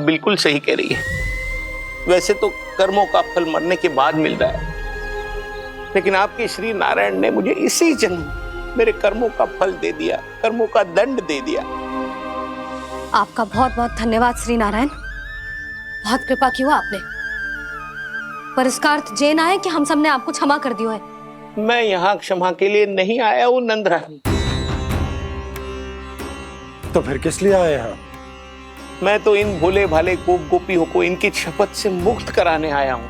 बिल्कुल सही कह रही है। वैसे तो कर्मों का फल मरने के बाद मिल रहा है, लेकिन आपके श्री नारायण ने मुझे इसी जन्म मेरे कर्मों का फल दे दिया, कर्मों का दंड दे दिया। आपका बहुत बहुत धन्यवाद श्री नारायण, बहुत कृपा की हो आपने। पर इसका अर्थ ये ना है कि हम सब ने आपको क्षमा कर दिया है। मैं यहाँ क्षमा के लिए नहीं आया हूँ नंदरानी। तो फिर किस लिए आए हैं? मैं तो इन भोले भाले गोप गोपियों को इनकी शपथ से मुक्त कराने आया हूँ।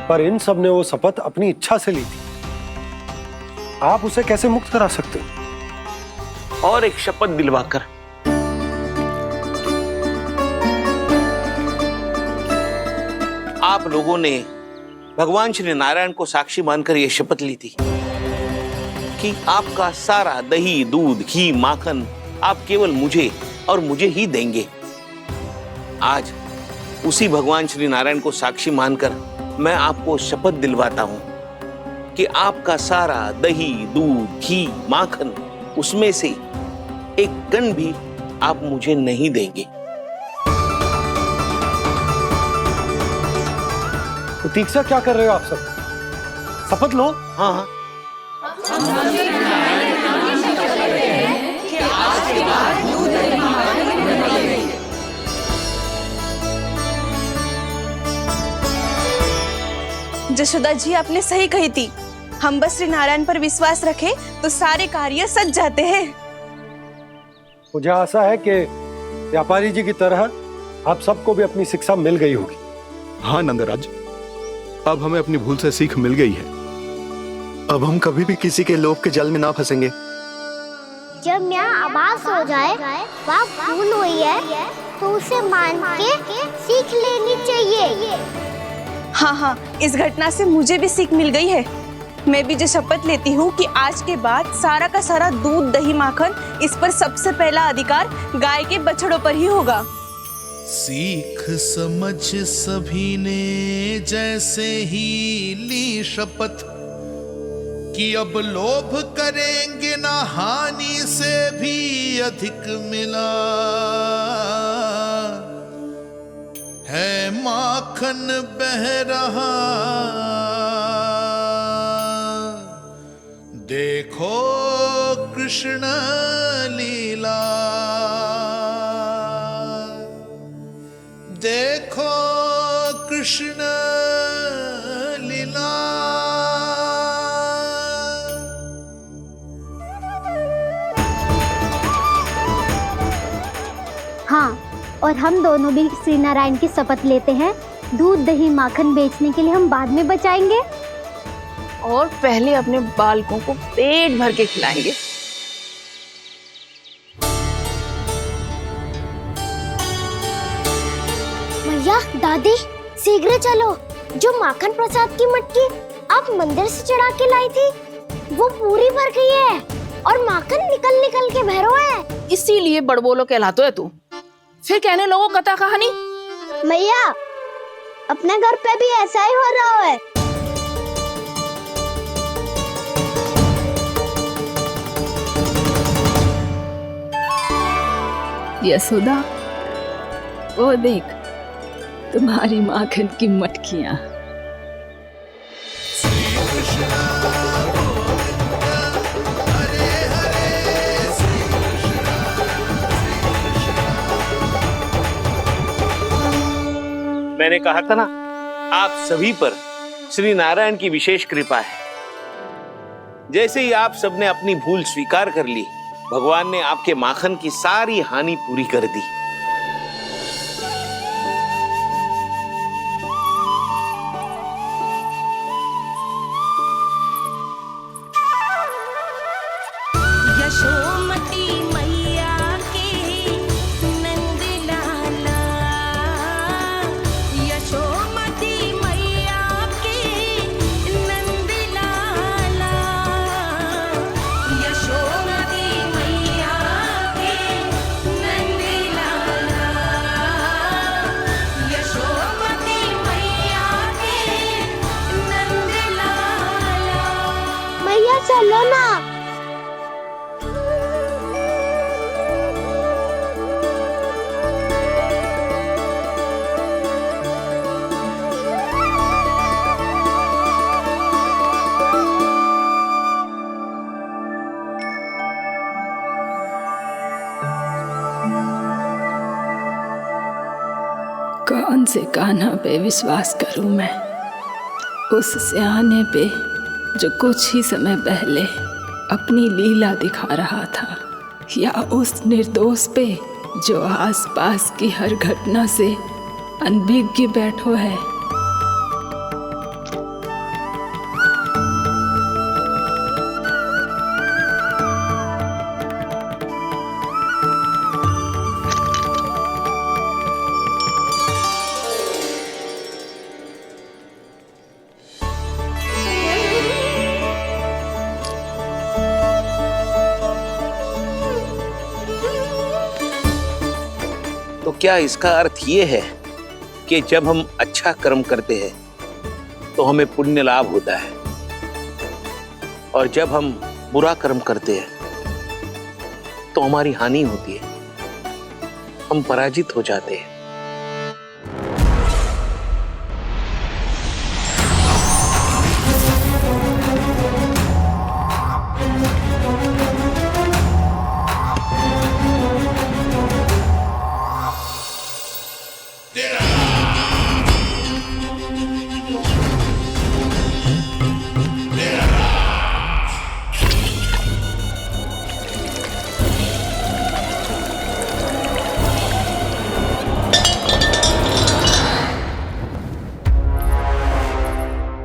पर इन सब ने वो शपथ अपनी इच्छा से ली थी, आप उसे कैसे मुक्त करा सकते हो? और एक शपथ दिलवाकर। आप लोगों ने भगवान श्री नारायण को साक्षी मानकर यह शपथ ली थी कि आपका सारा दही, दूध, घी, माखन आप केवल मुझे और मुझे ही देंगे। आज उसी भगवान श्री नारायण को साक्षी मानकर मैं आपको शपथ दिलवाता हूं कि आपका सारा दही, दूध, घी, माखन उसमें से एक कण भी आप मुझे नहीं देंगे। प्रतीक्षा क्या कर रहे हो आप सब? शपथ लो। हाँ हाँ, जशोदा जी आपने सही कही थी, हम बस श्री नारायण पर विश्वास रखें तो सारे कार्य सज जाते हैं। मुझे आशा है कि व्यापारी जी की तरह आप सबको भी अपनी शिक्षा मिल गई होगी। हाँ नंदराज, अब हमें अपनी भूल से सीख मिल गई है। अब हम कभी भी किसी के लोभ के जल में ना फंसेंगे। जब यहाँ आभास हो जाए वहाँ भूल हुई है तो उसे मान के सीख लेनी चाहिए। हाँ हाँ, इस घटना से मुझे भी सीख मिल गई है। मैं भी जो शपथ लेती हूँ कि आज के बाद सारा का सारा दूध, दही, माखन इस पर सबसे पहला अधिकार गाय के बछड़ों पर ही होगा। सीख समझ सभी ने जैसे ही ली शपथ कि अब लोभ करेंगे ना हानि से भी अधिक मिला है, माखन बह रहा देखो कृष्ण लीला, देखो कृष्ण लीला। हाँ, और हम दोनों भी श्री नारायण की शपथ लेते हैं, दूध, दही, माखन बेचने के लिए हम बाद में बचाएंगे और पहले अपने बालकों को पेट भर के खिलाएंगे। भैया, दादी, शीघ्र चलो। जो माखन प्रसाद की मटकी आप मंदिर से चढ़ा के लाई थी वो पूरी भर गई है और माखन निकल निकल के भरो है। इसीलिए बड़बोलो कहलाते है तू। फिर कहने लोगों कथा कहानी। भैया, अपने घर पे भी ऐसा ही हो रहा है। यशोदा, वो देख तुम्हारी माखन की मटकियां। मैंने कहा था ना, आप सभी पर श्री नारायण की विशेष कृपा है। जैसे ही आप सबने अपनी भूल स्वीकार कर ली, भगवान ने आपके माखन की सारी हानि पूरी कर दी। यशोमती मैया के नंद लाला, यशोमती मैया के नंद लाला, यशोमती मैया के नंद लाला। से कान्हा पे विश्वास करूं मैं? उस सियाने पे जो कुछ ही समय पहले अपनी लीला दिखा रहा था, या उस निर्दोष पे जो आसपास की हर घटना से अनभिज्ञ बैठो है? तो क्या इसका अर्थ ये है कि जब हम अच्छा कर्म करते हैं तो हमें पुण्य लाभ होता है, और जब हम बुरा कर्म करते हैं तो हमारी हानि होती है, हम पराजित हो जाते हैं?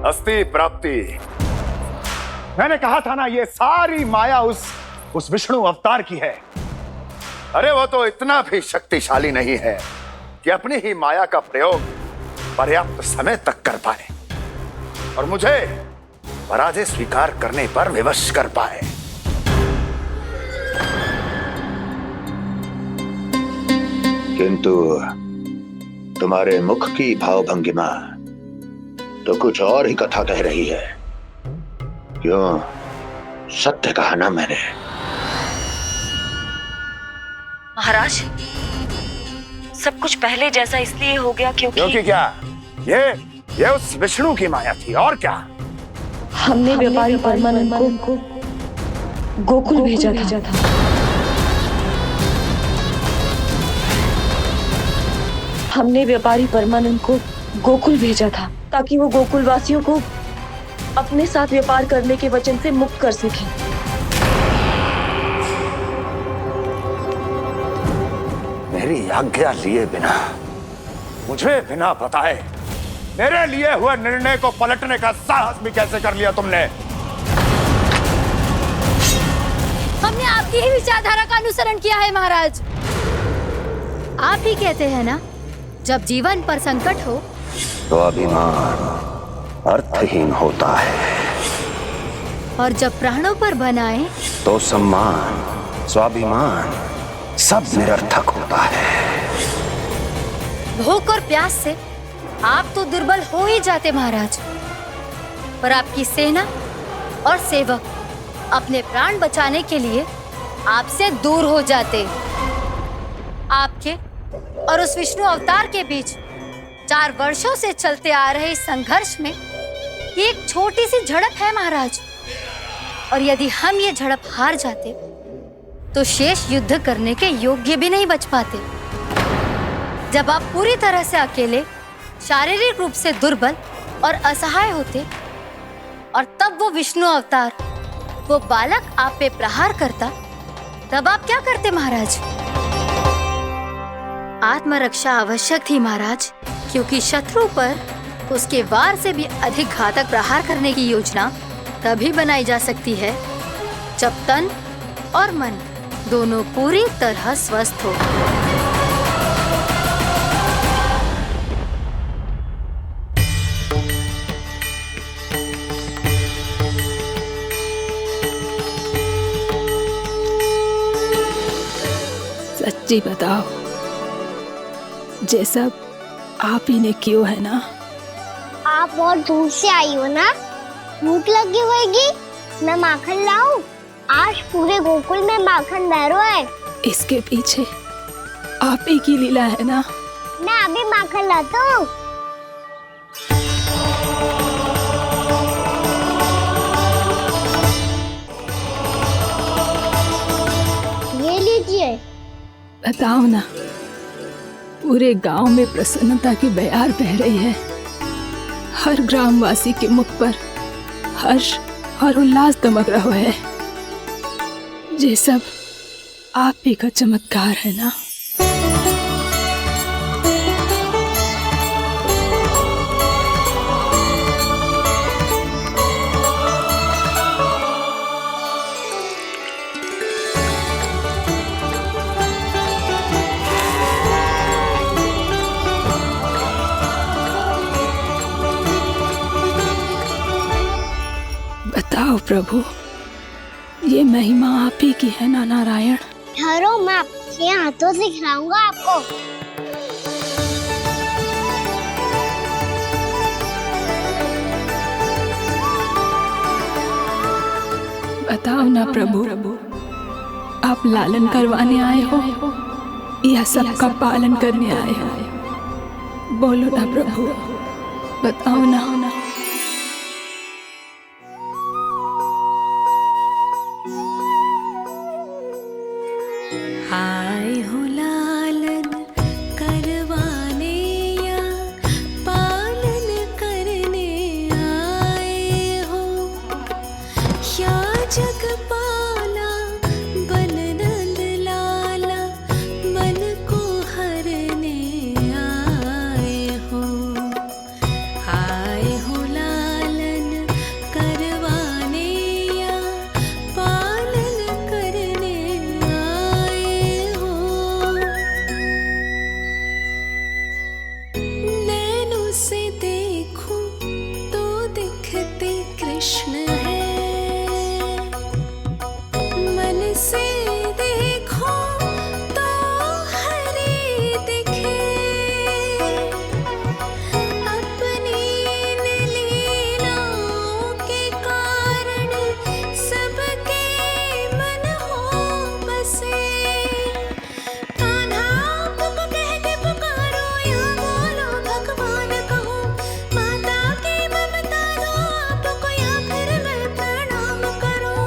अस्ति प्राप्ति। मैंने कहा था ना, ये सारी माया उस विष्णु अवतार की है। अरे वो तो इतना भी शक्तिशाली नहीं है कि अपनी ही माया का प्रयोग पर्याप्त समय तक कर पाए और मुझे पराजय स्वीकार करने पर विवश कर पाए। किंतु तुम्हारे मुख की भावभंगिमा तो कुछ और ही कथा कह रही है। क्यों? सत्य कहा ना मैंने। महाराज, सब कुछ पहले जैसा इसलिए हो गया क्योंकि क्या? ये उस विष्णु की माया थी, और क्या? हमने व्यापारी परमानंद को गोकुल भेजा था। हमने व्यापारी परमानंद को गोकुल भेजा था ताकि वो गोकुल वासियों को अपने साथ व्यापार करने के वचन से मुक्त कर सके। मेरी आज्ञा लिए बिना, मुझे बिना बताए मेरे लिए हुए निर्णय को पलटने का साहस भी कैसे कर लिया तुमने? हमने आपकी ही विचारधारा का अनुसरण किया है महाराज। आप ही कहते हैं ना, जब जीवन पर संकट हो तो अभिमान अर्थहीन होता है, और जब प्राणों पर बनाए तो सम्मान स्वाभिमान सब निरर्थक होता है। भूख और प्यास से आप तो दुर्बल हो ही जाते महाराज, पर आपकी सेना और सेवक अपने प्राण बचाने के लिए आपसे दूर हो जाते। आपके और उस विष्णु अवतार के बीच 4 वर्षों से चलते आ रहे इस संघर्ष में ये एक छोटी सी झड़प है महाराज, और यदि हम ये झड़प हार जाते तो शेष युद्ध करने के योग्य भी नहीं बच पाते। जब आप पूरी तरह से अकेले, शारीरिक रूप से दुर्बल और असहाय होते, और तब वो विष्णु अवतार, वो बालक आप पे प्रहार करता, तब आप क्या करते महाराज? आत्मरक्षा आवश्यक थी महाराज, क्योंकि शत्रु पर उसके वार से भी अधिक घातक प्रहार करने की योजना तभी बनाई जा सकती है जब तन और मन दोनों पूरी तरह स्वस्थ हो। सच्ची बताओ, ये सब आप ही ने क्यों है ना? आप बहुत दूर से आई हो ना, भूख लगी होगी। मैं माखन लाऊं? आज पूरे गोकुल में माखन बह रहा है। इसके पीछे आप ही की लीला है ना? मैं अभी माखन लाता हूँ। ये लीजिए। बताओ ना, पूरे गांव में प्रसन्नता की बयार बह रही है। हर ग्रामवासी के मुख पर हर्ष और उल्लास दमक रहा है। ये सब आप ही का चमत्कार है ना। बताओ प्रभु, ये महिमा आप ही की है ना नारायण? ठहरो, मैं अपने हाथों से खिलाऊंगा आपको। बताओ ना प्रभु, आप लालन करवाने आए हो या सबका पालन करने आए हो? बोलो ना प्रभु, बताओ ना। आए हो लालन करवाने या पालन करने आए हो, या जगपाला बन नंद लाला मन को हरने आए हो। आए हो लालन करवाने या पालन करने आए हो। नैनों से देखूं तो दिखते कृष्ण है, मन से देखो तो हरि दिखे। अपनी इन लीलाओं के कारण सबके मन हो बसे। कान्हा आपको कह के पुकारो या बोलो भगवान कहो, माता की ममता दो आपको या फिर मैं प्रणाम करूं।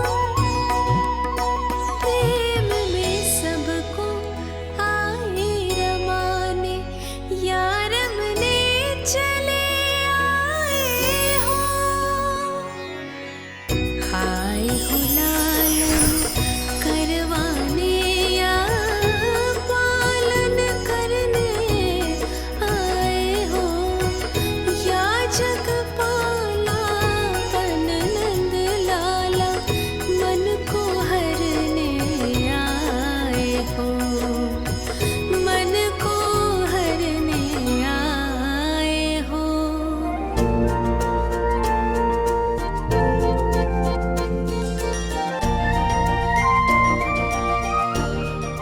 प्रेम में सबको आए रमाने, या रमने चले आए हो। आए हो लालन करवाने या पालन करने आए हो, या जगपाला बन नंद लाला मन को हरने आए हो। मन को हरने आए हो।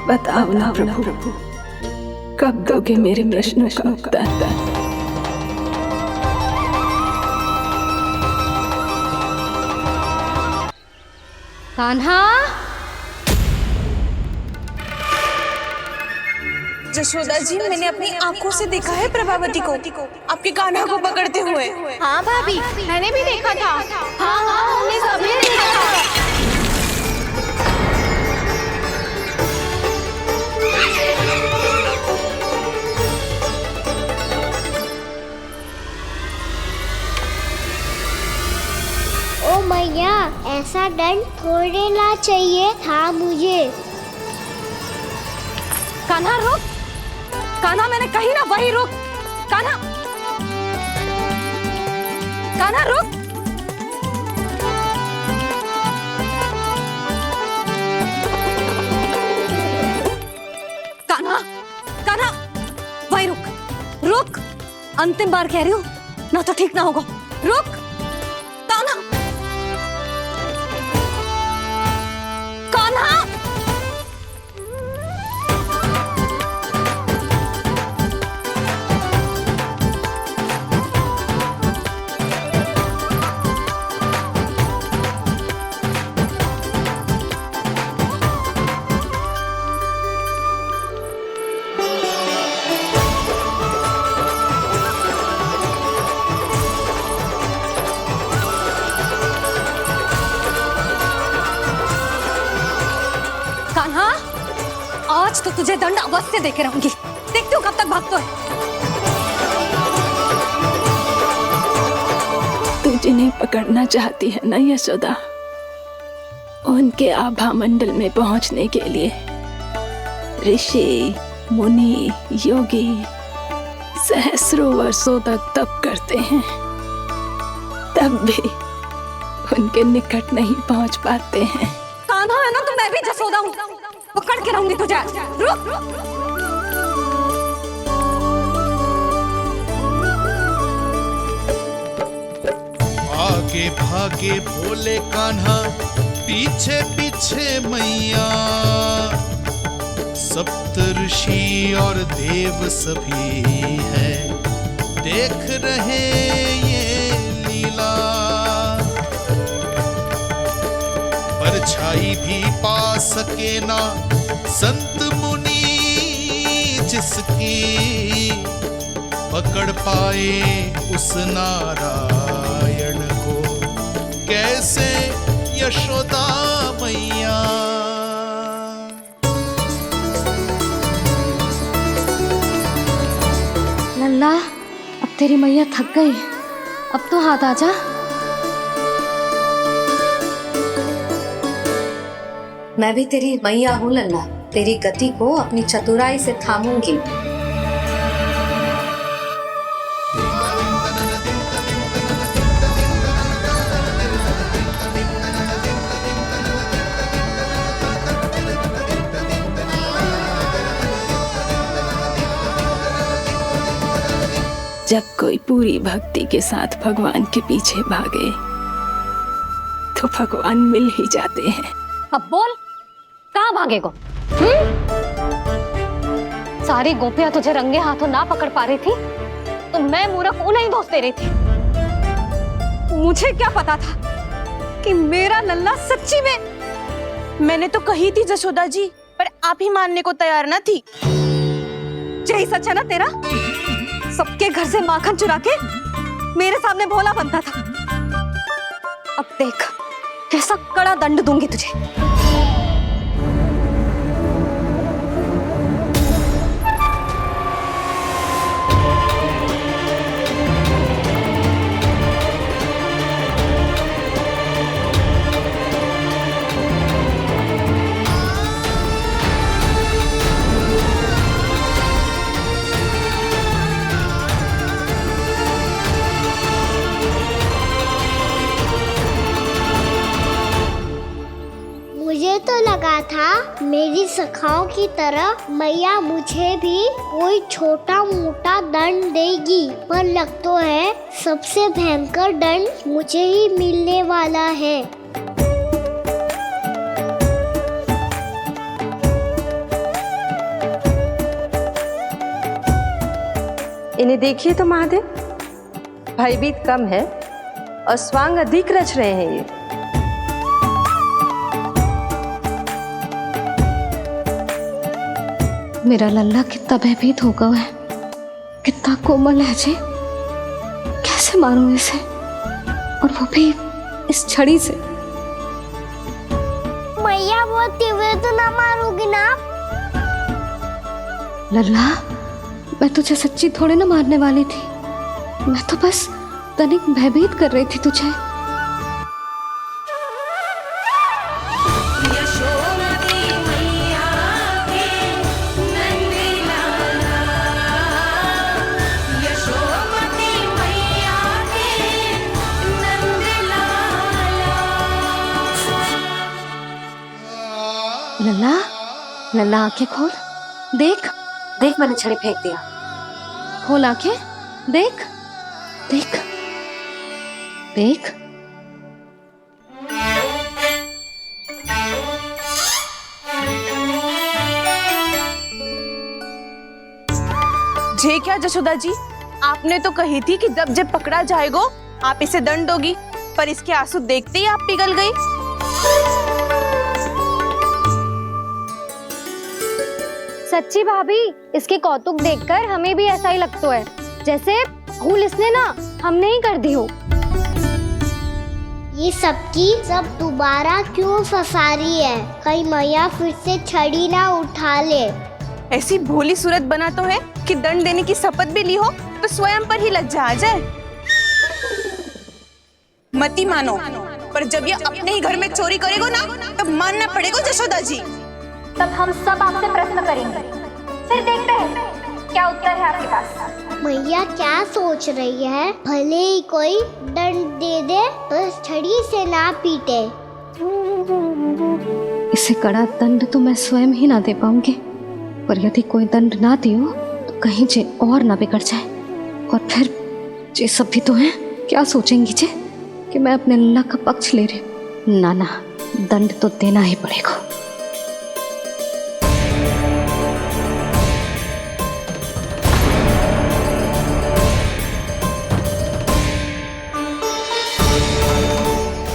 बताओ ना प्रभु, कब दोगे मेरे प्रश्नों का उत्तर? कान्हा, जशोदा जी, मैंने अपनी आंखों से देखा है प्रभावती को आपके कान्हा को पकड़ते हुए। हाँ भाभी, मैंने भी देखा था। हाँ हाँ, हमने सभी ने देखा था। ओ मैया, ऐसा दंड थोड़े ना चाहिए था मुझे। कान्हा रुक। कान्हा, मैंने कही ना वही रुक। कान्हा, कान्हा रुक। कान्हा, कान्हा, वही रुक। रुक, अंतिम बार कह रही हूँ, ना तो ठीक ना होगा। रुक कान्हा। कान्हा, आज तो तुझे दंड अवश्य देके रहूंगी। देखती हूँ कब तक भागते है। तू जिन्हें पकड़ना चाहती है ना यशोदा, उनके आभा मंडल में पहुंचने के लिए ऋषि, मुनि, योगी सहस्रों वर्षों तक तप करते हैं, तब भी उनके निकट नहीं पहुंच पाते हैं। कान्हा है ना, तो मैं भी जसोदा हूँ, पकड़ के रहूंगी तुझे। रुक। आगे भागे भोले कान्हा, पीछे पीछे मैया, सप्त ऋषि और देव सभी हैं, देख रहे ये लीला। परछाई भी पा सके ना संत मुनि जिसकी, पकड़ पाए उस नारायण को कैसे यशोदा मैया। लल्ला, अब तेरी मैया थक गई, अब तो हाथ आजा। मैं भी तेरी मैया हूँ लल्ला, तेरी गति को अपनी चतुराई से थामूंगी। जब कोई पूरी भक्ति के साथ भगवान के पीछे भागे तो भगवान मिल ही जाते हैं। अब बोल, कहाँ भागेगो? सारी गोपियां तुझे रंगे हाथों ना पकड़ पा रही थी तो मैं मूर्ख उन्हें ही दोष दे रही थी। मुझे क्या पता था कि मेरा लल्ला सच्ची में। मैंने तो कही थी जसोदा जी, पर आप ही मानने को तैयार ना थी। यही सच है ना तेरा? सबके घर से माखन चुरा के मेरे सामने भोला बनता था। अब देख कैसा कड़ा दंड दूंगी तुझे। मुझे तो लगा था मेरी सखाओं की तरह मैया मुझे भी कोई छोटा मोटा दंड देगी, पर लग तो है सबसे भयंकर दंड मुझे ही मिलने वाला है। इन्हें देखिए तो महादेव, भयभीत कम है और स्वांग अधिक रच रहे हैं ये। मेरा लल्ला कितना भयभीत होगा है, कितना कोमल है जी। कैसे मारूं इसे, और वो भी इस छड़ी से। मैया बहुत तीव्र तो ना मारोगी ना? लल्ला, मैं तुझे सच्ची थोड़े ना मारने वाली थी, मैं तो बस तनिक भयभीत कर रही थी तुझे। लल्ला, लल्ला आंखें खोल, देख देख मैंने छड़ी फेंक दिया। खोल आंखें, देख देख देख। जे क्या जसोदा जी, आपने तो कही थी कि जब जब पकड़ा जाएगा आप इसे दंड दोगी, पर इसके आंसू देखते ही आप पिघल गई। सच्ची भाभी, इसके कौतुक देखकर हमें भी ऐसा ही लगता है जैसे भूल इसने ना हमने ही कर दी हो। ये सबकी सब दोबारा क्यों फंसा रही है? कहीं मैया फिर से छड़ी ना उठा ले। ऐसी भोली सूरत बना तो है कि दंड देने की शपथ भी ली हो तो स्वयं पर ही लज्जा आ जाए। मती मानो, पर जब ये अपने ही घर में चोरी करेगो ना तब मानना पड़ेगा जशोदा जी। तब हम सब आपसे प्रश्न करेंगे, फिर देखते हैं क्या उत्तर है आपके पास। मैया क्या सोच रही है? भले ही कोई दंड दे दे तो छड़ी से ना पीटे। इसे कड़ा दंड तो मैं स्वयं ही ना दे पाऊंगी, पर यदि कोई दंड ना दियो तो कहीं जे और ना बिगड़ जाए, और फिर जे सब भी तो हैं, क्या सोचेंगी जे कि मैं अपने लल्ला का पक्ष ले रही हूँ। ना ना, दंड तो देना ही पड़ेगा।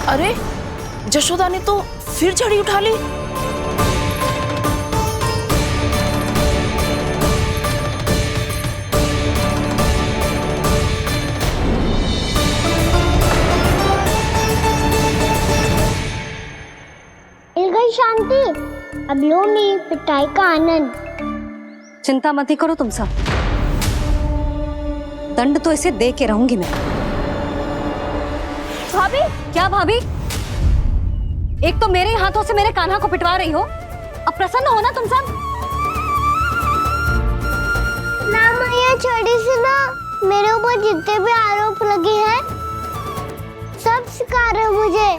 अरे जशोदा ने तो फिर छड़ी उठा ली। मिल गई शांति, अब लो मेरी पिटाई का आनंद। चिंता मत ही करो तुम सब, दंड तो इसे दे के रहूंगी मैं। भाभी, क्या भाभी? एक तो मेरे हाथों से मेरे कान्हा को पिटवा रही हो, अब प्रसन्न हो ना तुम सब? ना मैया, छड़ी से ना मेरे ऊपर जितने भी आरोप लगे हैं सब स्वीकार है मुझे,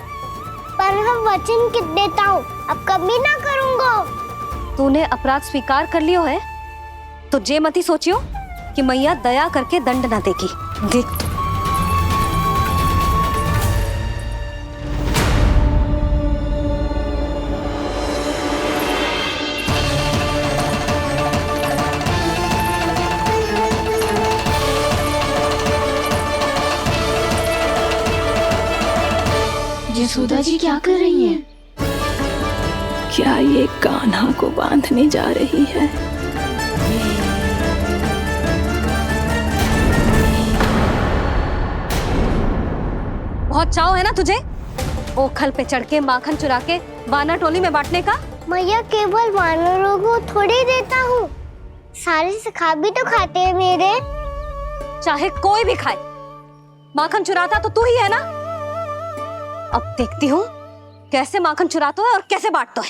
पर हम वचन कित देता हूँ अब कभी ना करूँगा। तूने अपराध स्वीकार कर लियो है तो जे मती सोचियो कि मैया दया करके दंड ना देगी। देख यशोदा जी क्या कर रही हैं? क्या ये कान्हा को बांधने जा रही है? बहुत चाव है ना तुझे ओखल पे चढ़ के माखन चुरा के वानर टोली में बांटने का? मैया, केवल वानरों को थोड़ी देता हूँ, सारे सिखा भी तो खाते हैं मेरे। चाहे कोई भी खाए, माखन चुराता तो तू ही है ना। अब देखती हूँ कैसे माखन चुराता है और कैसे बांटता है।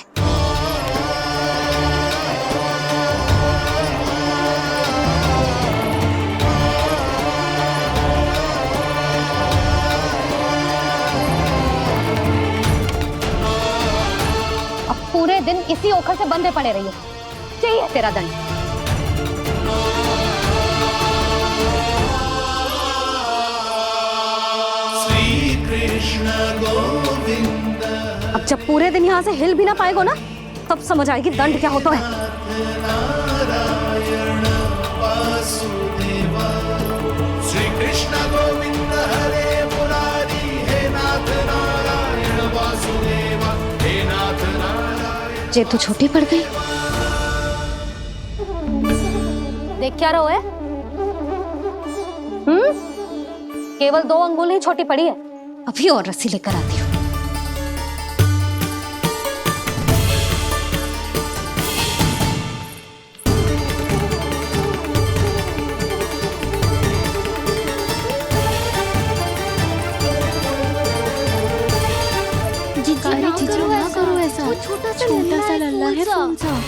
अब पूरे दिन इसी ओखल से बंधे पड़े रहिए, चाहिए तेरा दंड। अब जब पूरे दिन यहाँ से हिल भी ना पाएगो ना, तब समझ आएगी दंड क्या होता है। श्री कृष्ण गोविंद हरे मुरारी, हे नाथ नारायण वासुदेव, हे नाथ नारायण। जे तू छोटी पड़ गई, देख क्या रहो है? केवल 2 अंगुल ही छोटी पड़ी है, अभी और रस्सी लेकर आती हूँ। जीजू ना करो ऐसा, छोटा सा लल्ला है कौन सा?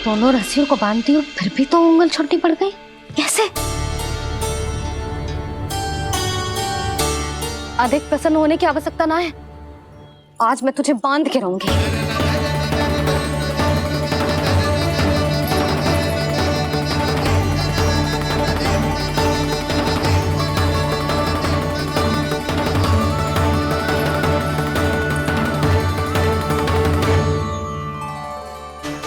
दोनों रस्सियों को बांधती हूँ, फिर भी तो उंगल छोटी पड़ गई, कैसे? अधिक प्रसन्न होने की आवश्यकता ना है, आज मैं तुझे बांध के रहूंगी।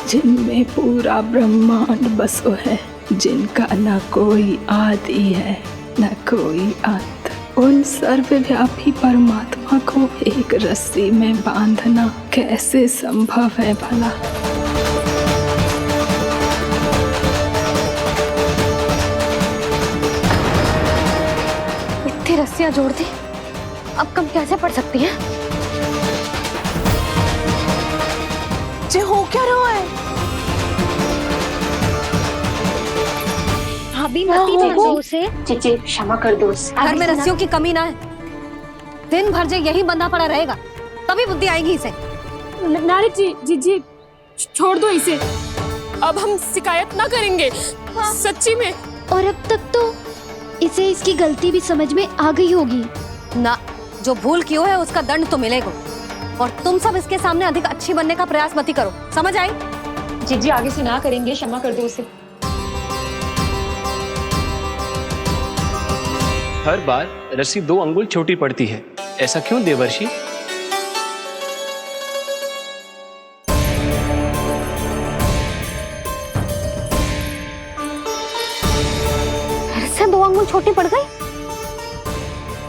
जिनमें पूरा ब्रह्मांड बसो है, जिनका न कोई आदि है न कोई अंत, उन सर्वव्यापी परमात्मा को एक रस्सी में बांधना कैसे संभव है भला? इतनी रस्सियां जोड़ दी, अब कम कैसे पड़ सकती हैं? जे हो क्या रहा है? भाभी मती दे दो उसे। चीची क्षमा कर दो उसे। घर में रस्सियों की कमी ना है। दिन भर जो यही बंधा पड़ा रहेगा तभी बुद्धि आएगी इसे। नारी जी छोड़ दो इसे, अब हम शिकायत ना करेंगे। सच्ची में। और अब तक तो इसे इसकी गलती भी समझ में आ गई होगी ना। जो भूल की है उसका दंड तो मिलेगा। और तुम सब इसके सामने अधिक अच्छी बनने का प्रयास मत ही करो, समझ आई? जीजी आगे से ना करेंगे, क्षमा कर दो उसे। हर बार रस्सी 2 अंगुल छोटी पड़ती है, ऐसा क्यों देवर्षि? फिर से 2 अंगुल छोटी पड़ गई?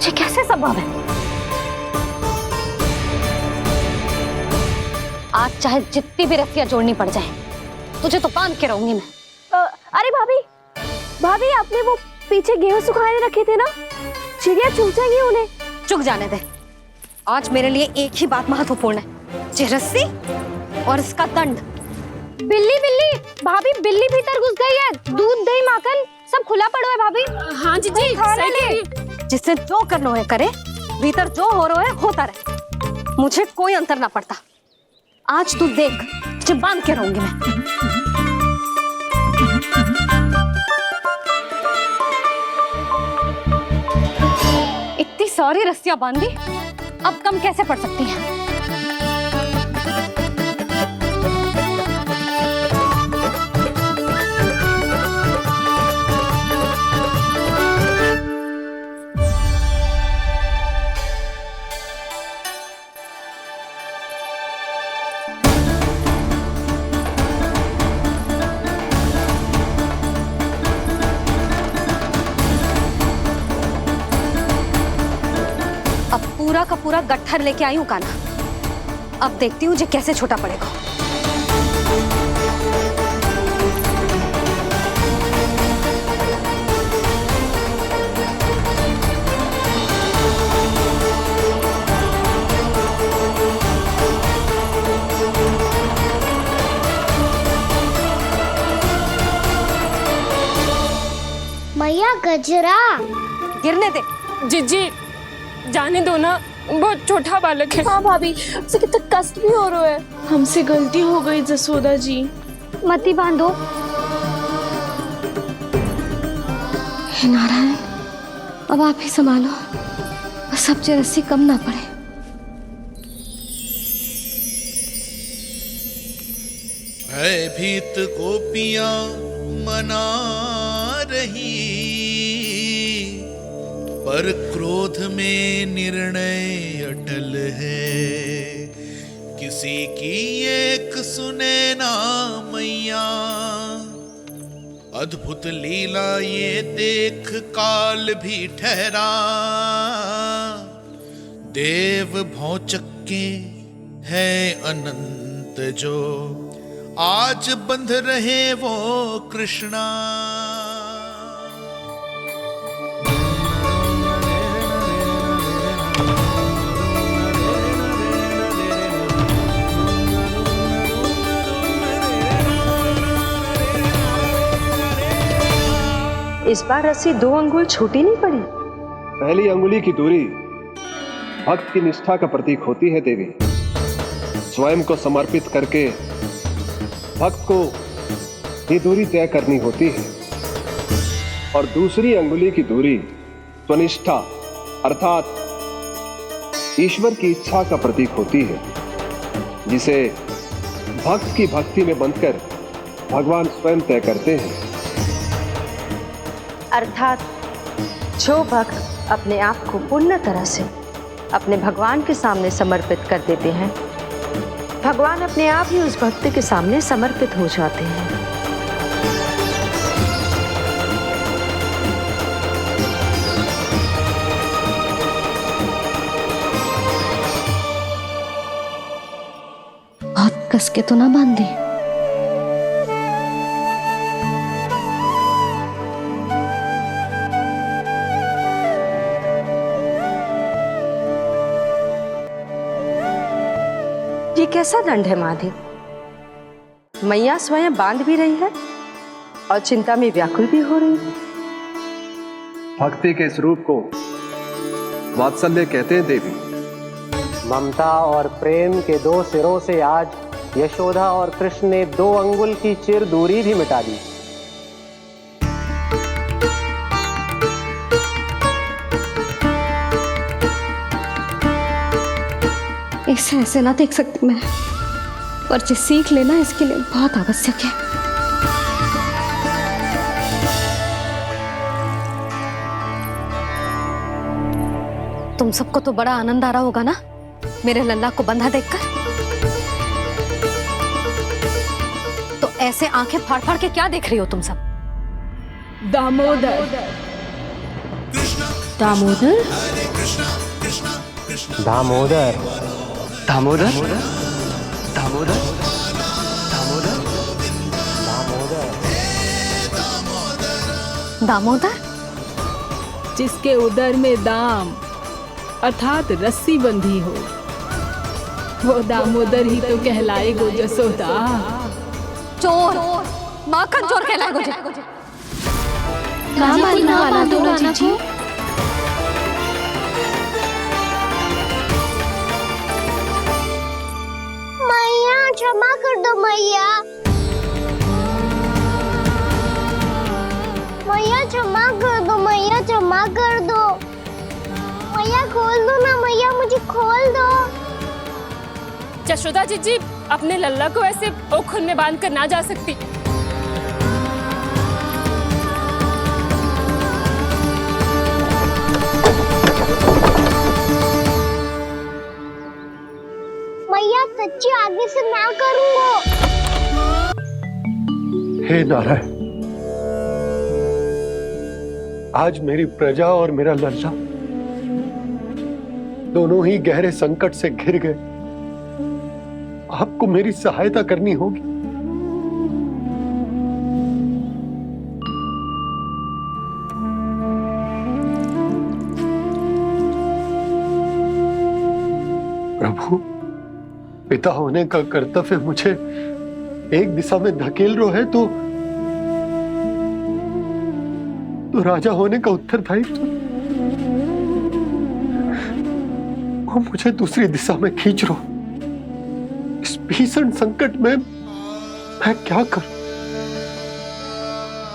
ये कैसे संभव है? आज चाहे जितनी भी रस्सियां जोड़नी पड़ जाए, तुझे तो बांध के रहूंगी मैं। अरे भाभी आपने वो पीछे गेहूं सुखाने रखे थे ना, चिड़िया चुग जाएंगी उन्हें। चुग जाने दे। आज मेरे लिए एक ही बात महत्वपूर्ण है, ये रस्सी और इसका दंड। बिल्ली भाभी, बिल्ली भीतर घुस गई है। दूध दही माखन सब खुला पड़ा है भाभी। हाँ जीजी सही कह रही है। जिससे जो करना है करे, भीतर जो हो रहा है होता रहे, मुझे कोई अंतर ना पड़ता। आज तू देख, तुझे बांध के रहूंगी मैं। इतनी सारी रस्सियां बांधी, अब कम कैसे पड़ सकती हैं? पूरा का पूरा गट्ठर लेके आई हूँ काना। अब देखती हूँ जे कैसे छोटा पड़ेगा। मैया गजरा गिरने दे। जीजी जाने दो ना, बहुत छोटा बालक है। हाँ भाभी, उसे कितना कष्ट भी हो रहा है। हमसे गलती हो गई जसोदा जी। मती बांधो। हे नारायण, अब आप ही संभालो, बस अब जो रस्सी कम ना पड़े। भयभीत गोपियां मना रही, पर क्रोध में निर्णय अटल है। किसी की एक सुने ना मैया, अद्भुत लीला ये देख काल भी ठहरा। देव भौचक्के है अनंत जो, आज बंध रहे वो कृष्णा। इस बार रस्सी 2 अंगुल छोटी नहीं पड़ी। पहली अंगुली की दूरी भक्त की निष्ठा का प्रतीक होती है देवी। स्वयं को समर्पित करके भक्त को ये दूरी तय करनी होती है। और दूसरी अंगुली की दूरी स्वनिष्ठा अर्थात ईश्वर की इच्छा का प्रतीक होती है, जिसे भक्त की भक्ति में बंधकर भगवान स्वयं तय करते हैं। अर्थात जो भक्त अपने आप को पूर्ण तरह से अपने भगवान के सामने समर्पित कर देते हैं, भगवान अपने आप ही उस भक्त के सामने समर्पित हो जाते हैं। कस के तो ना बांध दी। ये कैसा दंड है माधे? मैया स्वयं बांध भी रही है और चिंता में व्याकुल भी हो रही है। भक्ति के स्वरूप को वात्सल्य कहते हैं देवी। ममता और प्रेम के दो सिरों से आज यशोदा और कृष्ण ने 2 अंगुल की चिर दूरी भी मिटा दी। इसे ऐसे ना देख सकती मैं, पर जो सीख लेना इसके लिए बहुत आवश्यक है। तुम सबको तो बड़ा आनंद आ रहा होगा ना मेरे लल्ला को बंधा देखकर। तो ऐसे आंखें फाड़ फाड़ के क्या देख रही हो तुम सब? दामोदर दामोदर दामोदर दामोदर दामोदर दामोदर, जिसके उदर में दाम अर्थात रस्सी बंधी हो, वो दामोदर ही तो कहलाएगो जसोदा। चोर, माखन चोर कहलाएगो जी। कहाँ बांधना वाला तो जीजी? मैया क्षमा कर दो मैया। मैया क्षमा कर दो, मैया क्षमा कर दो। मैया खोल दो ना मैया, मुझे खोल दो। यशोदा जीजी अपने लल्ला को ऐसे ओखुन में बांध कर ना जा सकती। मैया सच्ची आगे से ना करूंगा। हे नारायण, आज मेरी प्रजा और मेरा लल्ला दोनों ही गहरे संकट से घिर गए। आपको मेरी सहायता करनी होगी। प्रभु, पिता होने का कर्तव्य मुझे एक दिशा में धकेल रो है तो राजा होने का उत्तरदायित्व वो मुझे दूसरी दिशा में खींच रो। इस भीषण संकट में मैं क्या करूं?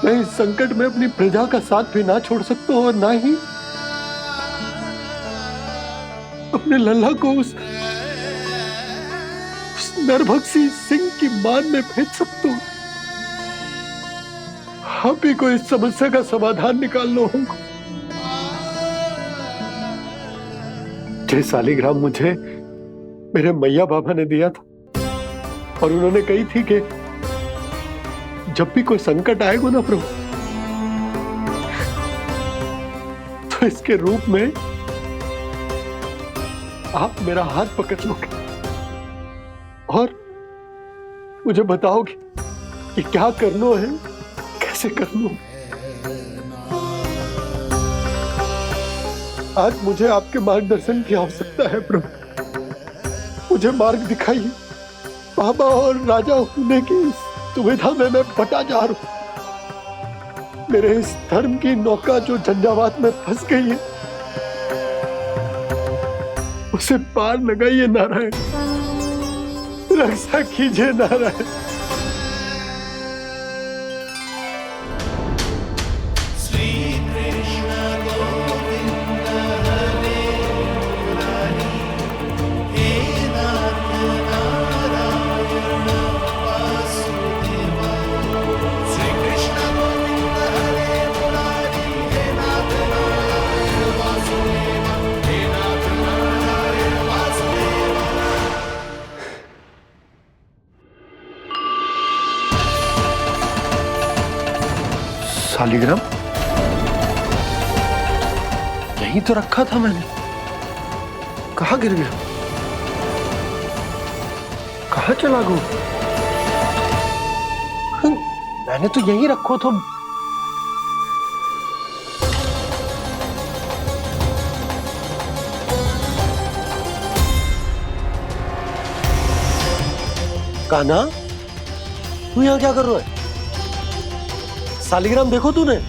मैं इस संकट में अपनी प्रजा का साथ भी ना छोड़ सकता हूं और ना ही अपने लल्ला को उस नरभक्षी सिंह की मान में भेज सकता हूं। आप ही को इस समस्या का समाधान निकालना होगा। जय शालिग्राम मुझे मेरे मैया बाबा ने दिया था और उन्होंने कही थी कि जब भी कोई संकट आएगा ना प्रभु, तो इसके रूप में आप मेरा हाथ पकड़ लोगे और मुझे बताओगे कि क्या करना है, कैसे करना है। आज मुझे आपके मार्गदर्शन की आवश्यकता है प्रभु। मुझे मार्ग दिखाइए। बाबा और राजा होने की दुविधा में मैं बटा जा रहा हूं। मेरे इस धर्म की नौका जो झंझावात में फंस गई है, उसे पार लगाइए नारायण, रक्षा कीजिए नारायण। शालिग्राम यहीं तो रखा था मैंने, कहाँ गिर गया? कहाँ चला गो? मैंने तो यहीं रखो तो। कान्हा, तू यहाँ क्या कर रहा है? सालिग्राम देखो तूने?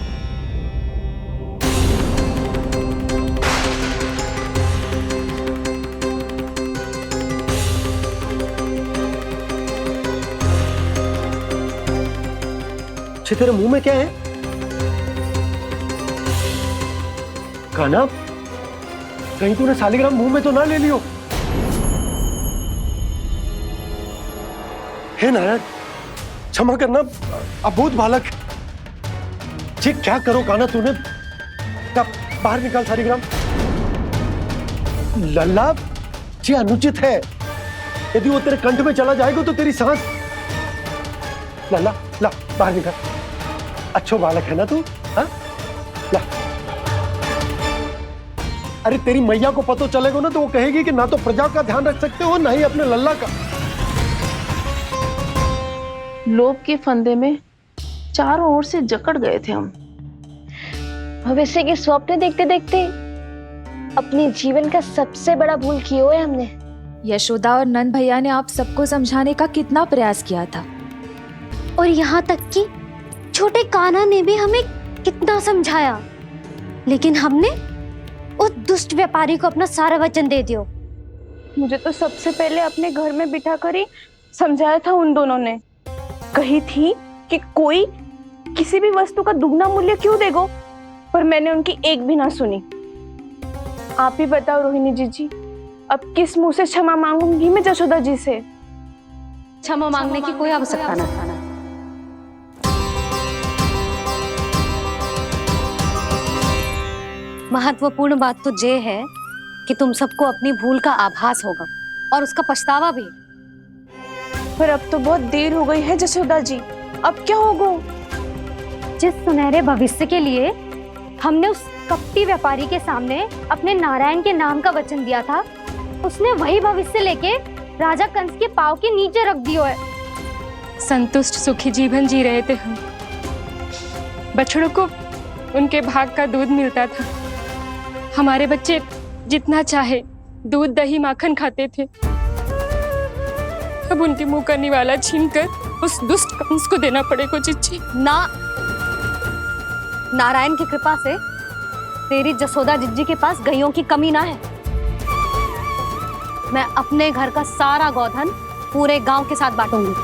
अच्छे, तेरे मुंह में क्या है? कान्हा, कहीं तूने सालिग्राम मुंह में तो ना ले लियो? हे नारायण, क्षमा करना, अबोध बालक। जी क्या करो कान्हा तूने? कब बाहर निकाल सालिग्राम। लल्ला, जी अनुचित है। यदि वो तेरे कंठ में चला जाएगा तो तेरी सांस। लल्ला, ला बाहर निकाल। अच्छो बालक है ना तू? हाँ, ला। अरे तेरी मैया को पता चलेगा ना तो वो कहेगी कि ना तो प्रजा का ध्यान रख सकते हो ना ही अपने लल्ला का। लोभ के फंदे में चारों ओर से जकड़ गए थे हम। भविष्य के स्वप्न देखते देखते अपने जीवन का सबसे बड़ा भूल किया है हमने। यशोदा और नंद भैया ने आप सबको समझाने का कितना प्रयास किया था, और यहाँ तक कि छोटे कान्हा ने भी हमें कितना समझाया, लेकिन हमने उस दुष्ट व्यापारी को अपना सारा वचन दे दिया। मुझे तो सबसे पहले अपने घर में बिठा कर ही समझाया था उन दोनों ने। कही थी कि कोई किसी भी वस्तु का दुगना मूल्य क्यों देगो, पर मैंने उनकी एक भी ना सुनी। आप ही बताओ रोहिणी जी, अब किस मुंह से क्षमा मांगूंगी मैं जशोदा जी से? क्षमा मांगने की कोई आवश्यकता न। महत्वपूर्ण बात तो ये है कि तुम सबको अपनी भूल का आभास होगा और उसका पछतावा भी। पर अब तो बहुत देर हो गई है जशोदा जी, अब क्या होगा? जिस सुनहरे भविष्य के लिए हमने उस कपटी व्यापारी के सामने अपने नारायण के नाम का वचन दिया था, उसने वही भविष्य लेके राजा कंस के पांव के नीचे रख दिया है। संतुष्ट सुखी जीवन जी रहे थे हम। बछड़ों को उनके भाग का दूध मिलता था। हमारे बच्चे जितना चाहे दूध दही माखन खाते थे। अब उनके मुंह का निवाला छीनकर उस दुष्ट कंस को देना पड़ेगा चिच्ची। ना, नारायण की कृपा से तेरी जसोदा जिज्जी के पास गैयों की कमी ना है। मैं अपने घर का सारा गोधन पूरे गांव के साथ बांटूंगी।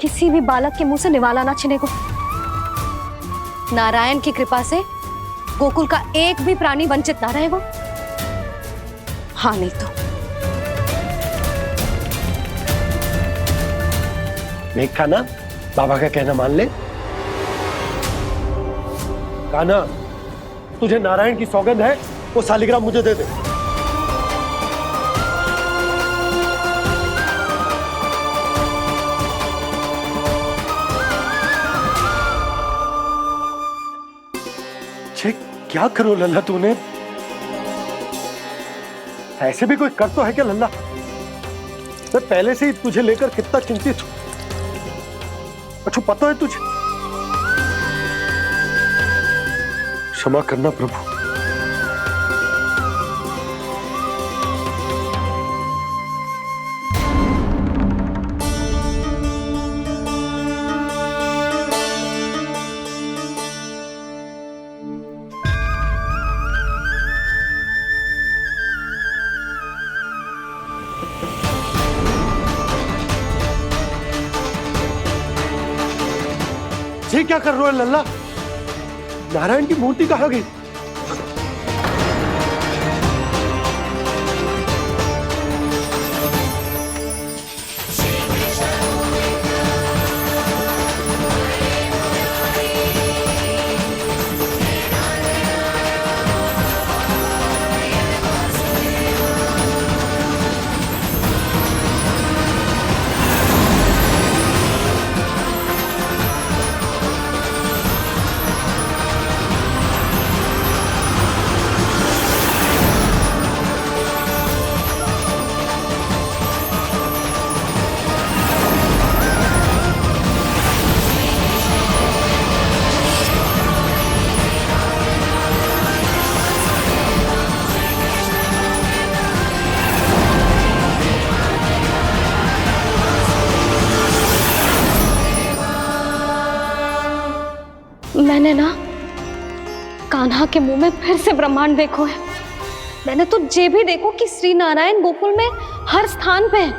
किसी भी बालक के मुंह से निवाला ना छिने को। नारायण की कृपा से गोकुल का एक भी प्राणी वंचित ना रहेगा। हाँ नहीं तो देख कान्हा, बाबा का कहना मान ले। कान्हा, तुझे नारायण की सौगंध है, वो सालिग्राम मुझे दे दे। क्या करो लल्ला तूने? ऐसे भी कोई कर तो है क्या लल्ला? मैं पहले से ही तुझे लेकर कितना चिंतित हूं। अच्छा पता है तुझे? क्षमा करना प्रभु। ये क्या कर रहे हो लल्ला? नारायण की मूर्ति कहाँ गई? मैंने ना कान्हा के मुंह में फिर से ब्रह्मांड देखो है। मैंने तो ये भी देखो कि श्री नारायण गोकुल में हर स्थान पे है,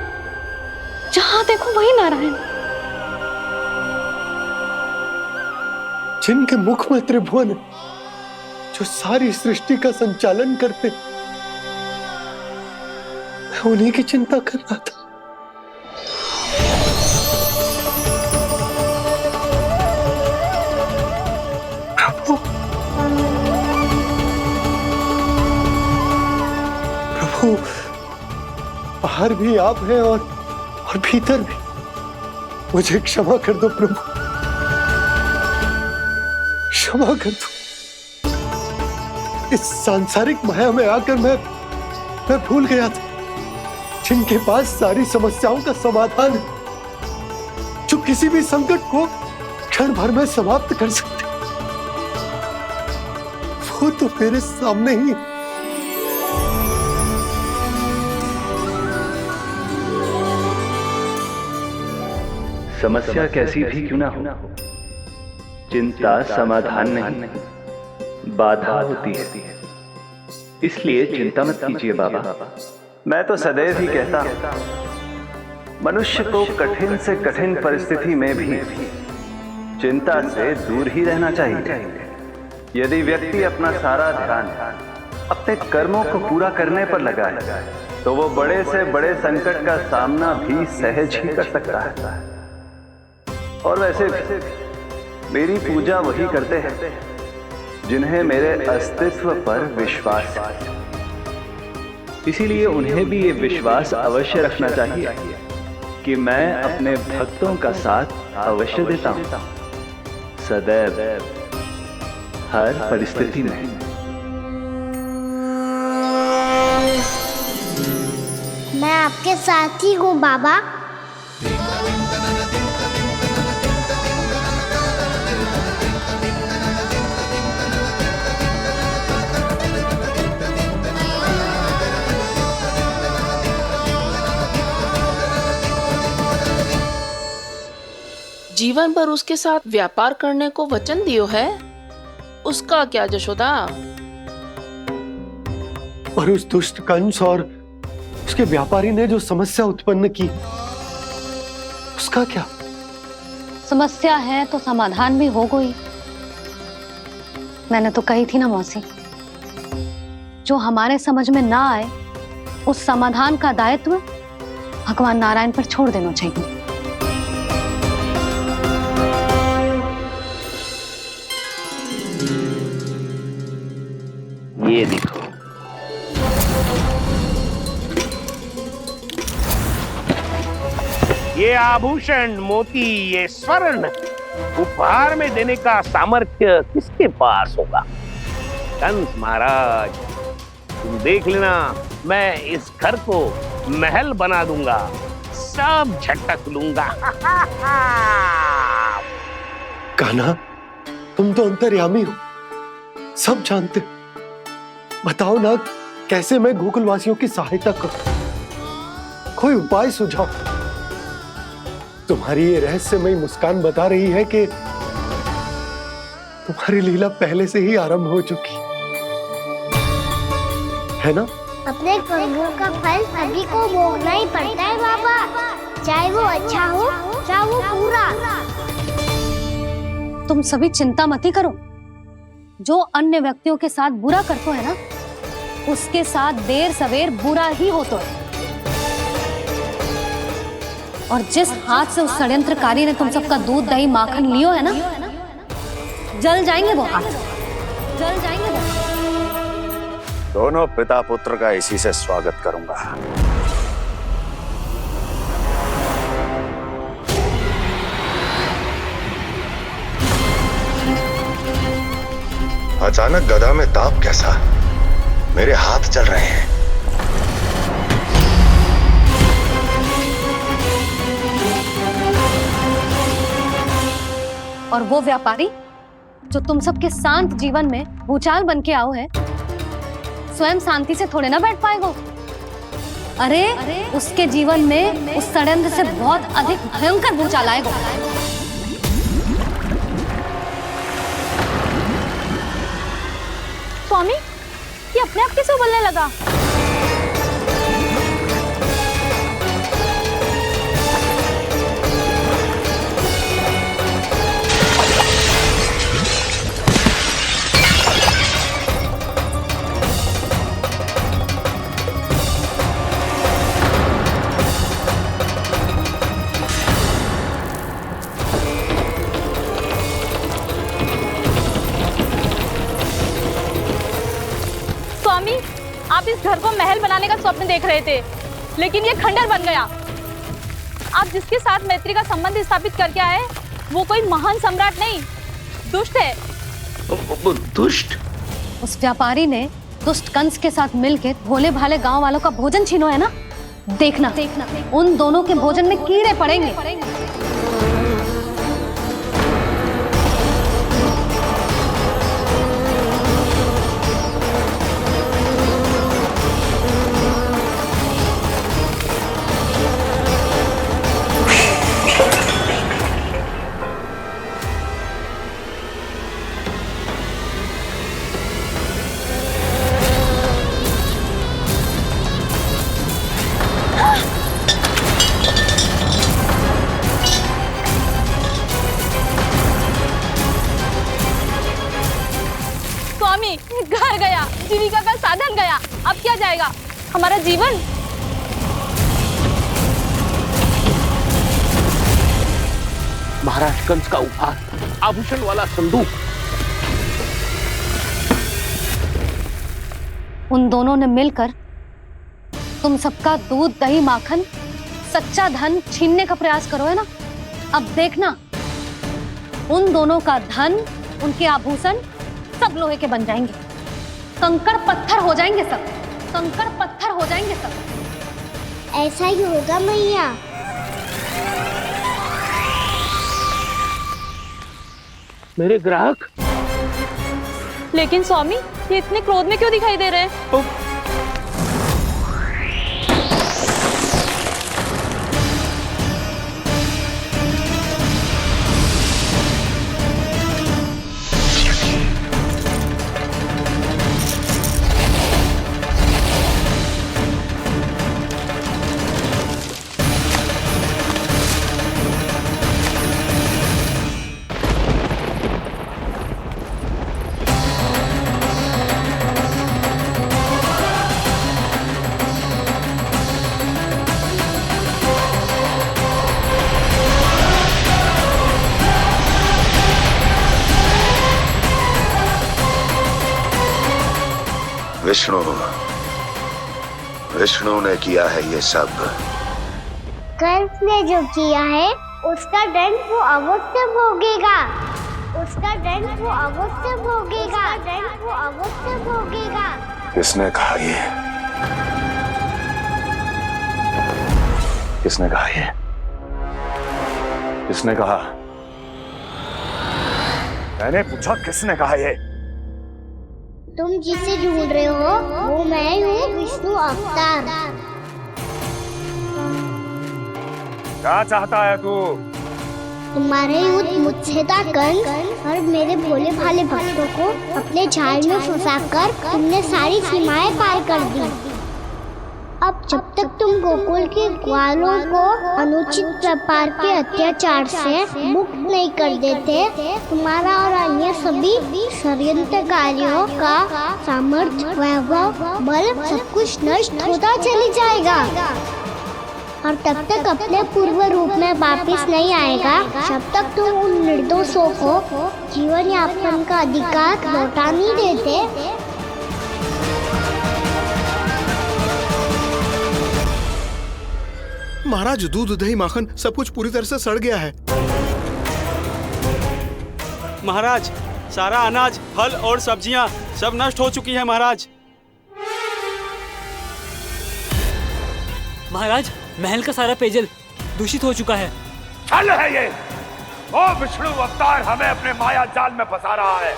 जहां देखो वही नारायण। जिनके मुख में त्रिभुवन है, जो सारी सृष्टि का संचालन करते, मैं उन्हीं की चिंता कर रहा था। प्रभु, प्रभु, बाहर भी आप हैं और भीतर भी। मुझे क्षमा कर दो प्रभु, क्षमा कर दो। इस सांसारिक माया में आकर मैं भूल गया था, जिनके पास सारी समस्याओं का समाधान है, जो किसी भी संकट को क्षण भर में समाप्त कर सकते, वो तो मेरे सामने ही। समस्या कैसी भी क्यों ना हो, चिंता समाधान नहीं, बाधा होती है। इसलिए चिंता मत कीजिए बाबा। मैं तो सदैव ही कहता हूं, मनुष्य को कठिन से कठिन परिस्थिति में भी चिंता से दूर ही रहना चाहिए। यदि व्यक्ति अपना सारा ध्यान अपने कर्मों को पूरा करने पर लगाए, तो वो बड़े से बड़े संकट का सामना भी सहज ही कर सकता है। और वैसे भी मेरी पूजा वही करते हैं जिन्हें मेरे अस्तित्व पर विश्वास है। इसीलिए उन्हें भी ये विश्वास अवश्य रखना चाहिए कि मैं अपने भक्तों का साथ अवश्य देता हूं, सदैव, हर परिस्थिति में। मैं आपके साथ ही हूँ बाबा। जीवन भर उसके साथ व्यापार करने को वचन दियो है, उसका क्या जशोदा? और उस दुष्ट कंस और उसके व्यापारी ने जो समस्या उत्पन्न की, उसका क्या? समस्या है तो समाधान भी हो गई। मैंने तो कही थी ना मौसी, जो हमारे समझ में ना आए उस समाधान का दायित्व भगवान नारायण पर छोड़ देना चाहिए। ये देखो, ये आभूषण, मोती, ये स्वर्ण उपहार में देने का सामर्थ्य किसके पास होगा? कंस महाराज, तुम देख लेना, मैं इस घर को महल बना दूंगा, सब झटक लूंगा। कान्हा, तुम तो अंतर्यामी हो, सब जानते हो। बताओ ना, कैसे मैं गोकुलवासियों की सहायता करूं? कोई उपाय सुझाओ। तुम्हारी ये रहस्यमयी मुस्कान बता रही है कि तुम्हारी लीला पहले से ही आरंभ हो चुकी है ना? अपने कर्मों का फल सभी को भोगना ही पड़ता है बाबा, चाहे वो अच्छा हो चाहे वो बुरा। तुम सभी चिंता मत ही करो। जो अन्य व्यक्तियों के साथ बुरा करते है ना, उसके साथ देर सवेर बुरा ही होता है। और जिस हाथ से उस षड्यंत्रकारी ने तुम सबका दूध दही माखन लियो है ना, जल जाएंगे वो हाथ, जल जाएंगे वो। दोनों पिता पुत्र का इसी से स्वागत करूंगा। अचानक गदा में ताप कैसा? मेरे हाथ चल रहे हैं। और वो व्यापारी जो तुम सबके शांत जीवन में भूचाल बन के आओ है, स्वयं शांति से थोड़े ना बैठ पाएगा। अरे उसके जीवन में उस षड्यंत्र से बहुत अधिक भयंकर भूचाल आएगा। स्वामी, ये अपने आप कैसे उबलने लगा? स्वामी, आप इस घर को महल बनाने का स्वप्न देख रहे थे, लेकिन ये खंडर बन गया। आप जिसके साथ मैत्री का संबंध स्थापित करके आए, वो कोई महान सम्राट नहीं, दुष्ट है। दुष्ट? उस व्यापारी ने दुष्ट कंस के साथ मिलकर भोले भाले गांव वालों का भोजन छीनो है ना। देखना उन दोनों के भोजन में कीड़े पड़ेंगे। घर गया, जीविका का साधन गया, अब क्या जाएगा हमारा जीवन? महाराज कंस का उपहार, आभूषण वाला संदूक। उन दोनों ने मिलकर तुम सबका दूध दही माखन सच्चा धन छीनने का प्रयास करो है ना। अब देखना उन दोनों का धन, उनके आभूषण सब लोहे के बन जाएंगे, कंकड़ पत्थर हो जाएंगे सब, कंकड़ पत्थर हो जाएंगे सब। ऐसा ही होगा मैया। मेरे ग्राहक। लेकिन स्वामी, ये इतने क्रोध में क्यों दिखाई दे रहे हैं? विष्णु ने किया है ये सब। कंस ने जो किया है उसका दंड वो अवश्य भोगेगा, उसका दंड वो अवश्य भोगेगा, दंड वो अवश्य भोगेगा। किसने कहा ये? किसने कहा ये? किसने कहा? मैंने पूछा किसने कहा ये? तुम जिसे ढूंढ रहे हो वो मैं हूँ, विष्णु अवतार। क्या चाहता है तू? तुम्हारे युद्ध मुझसे था कंस, और मेरे भोले भाले भक्तों को अपने जाल में फंसाकर तुमने सारी सीमाएं पार कर दी। अब जब तक तुम गोकुल के ग्वालों को अनुचित प्रकार के अत्याचार से मुक्त नहीं कर देते, तुम्हारा और अन्य सभी षड्यंत्रकारियों का सामर्थ्य, वैभव, बल सब कुछ नष्ट होता चली जाएगा, और तब तक अपने पूर्व रूप में वापस नहीं आएगा जब तक तुम उन निर्दोषों को जीवन यापन का अधिकार लौटा नहीं देते। महाराज, दूध दही माखन सब कुछ पूरी तरह से सड़ गया है। महाराज, सारा अनाज, फल और सब्जियां सब नष्ट हो चुकी है महाराज। महाराज, महल का सारा पेयजल दूषित हो चुका है। छल है ये। ओ विष्णु अवतार हमें अपने माया जाल में फंसा रहा है।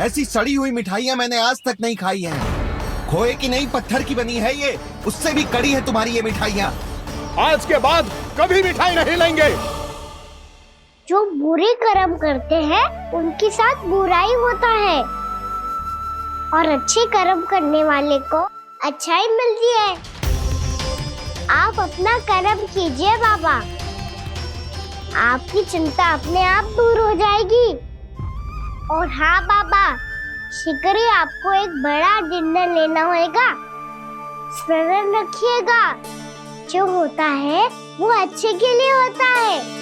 ऐसी सड़ी हुई मिठाइयां मैंने आज तक नहीं खाई हैं। खोए की नहीं, पत्थर की बनी है ये, उससे भी कड़ी है तुम्हारी ये मिठाइयां। आज के बाद कभी मिठाई नहीं लेंगे। जो बुरे कर्म करते हैं उनके साथ बुराई होता है और अच्छे कर्म करने वाले को अच्छाई मिलती है। आप अपना कर्म कीजिए बाबा, आपकी चिंता अपने आप दूर हो जाएगी। और हाँ बाबा, शीघ्र ही आपको एक बड़ा डिनर लेना होगा। स्मरण रखिएगा, जो होता है वो अच्छे के लिए होता है।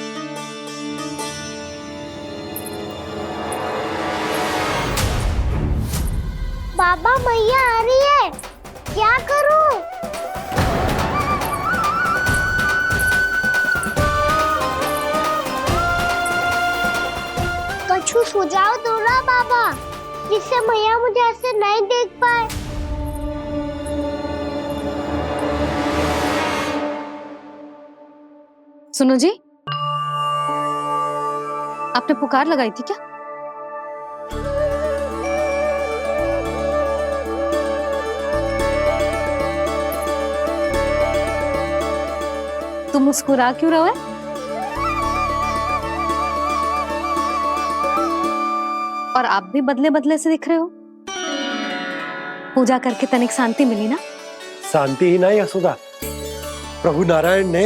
बाबा मैया आ रही है, क्या करूं? कुछ सुझाव दो ना बाबा, जिससे मैया मुझे ऐसे नहीं देख पाए। सुनो जी, आपने पुकार लगाई थी क्या? तुम मुस्कुरा क्यों रहे हो? और आप भी बदले बदले से दिख रहे हो। पूजा करके तनिक शांति मिली ना? शांति ही नहीं यशोदा, प्रभु नारायण ने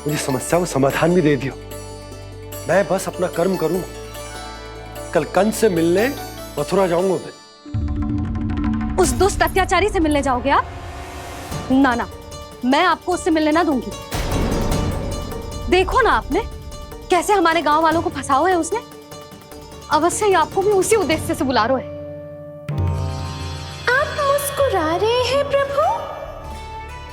मुझे समस्या को समाधान भी दे दिया। मैं बस अपना कर्म करूं। कल कंस से मिलने मथुरा जाऊंगा मैं। उस दुष्ट अत्याचारी से मिलने जाओगे आप? ना ना, मैं आपको उससे मिलने ना दूंगी। देखो ना आपने कैसे हमारे गांव वालों को फंसाओ है उसने। अवश्य ही आपको भी उसी उद्देश्य से बुला रहा है। आप मुस्कुरा रहे हैं प्रभु?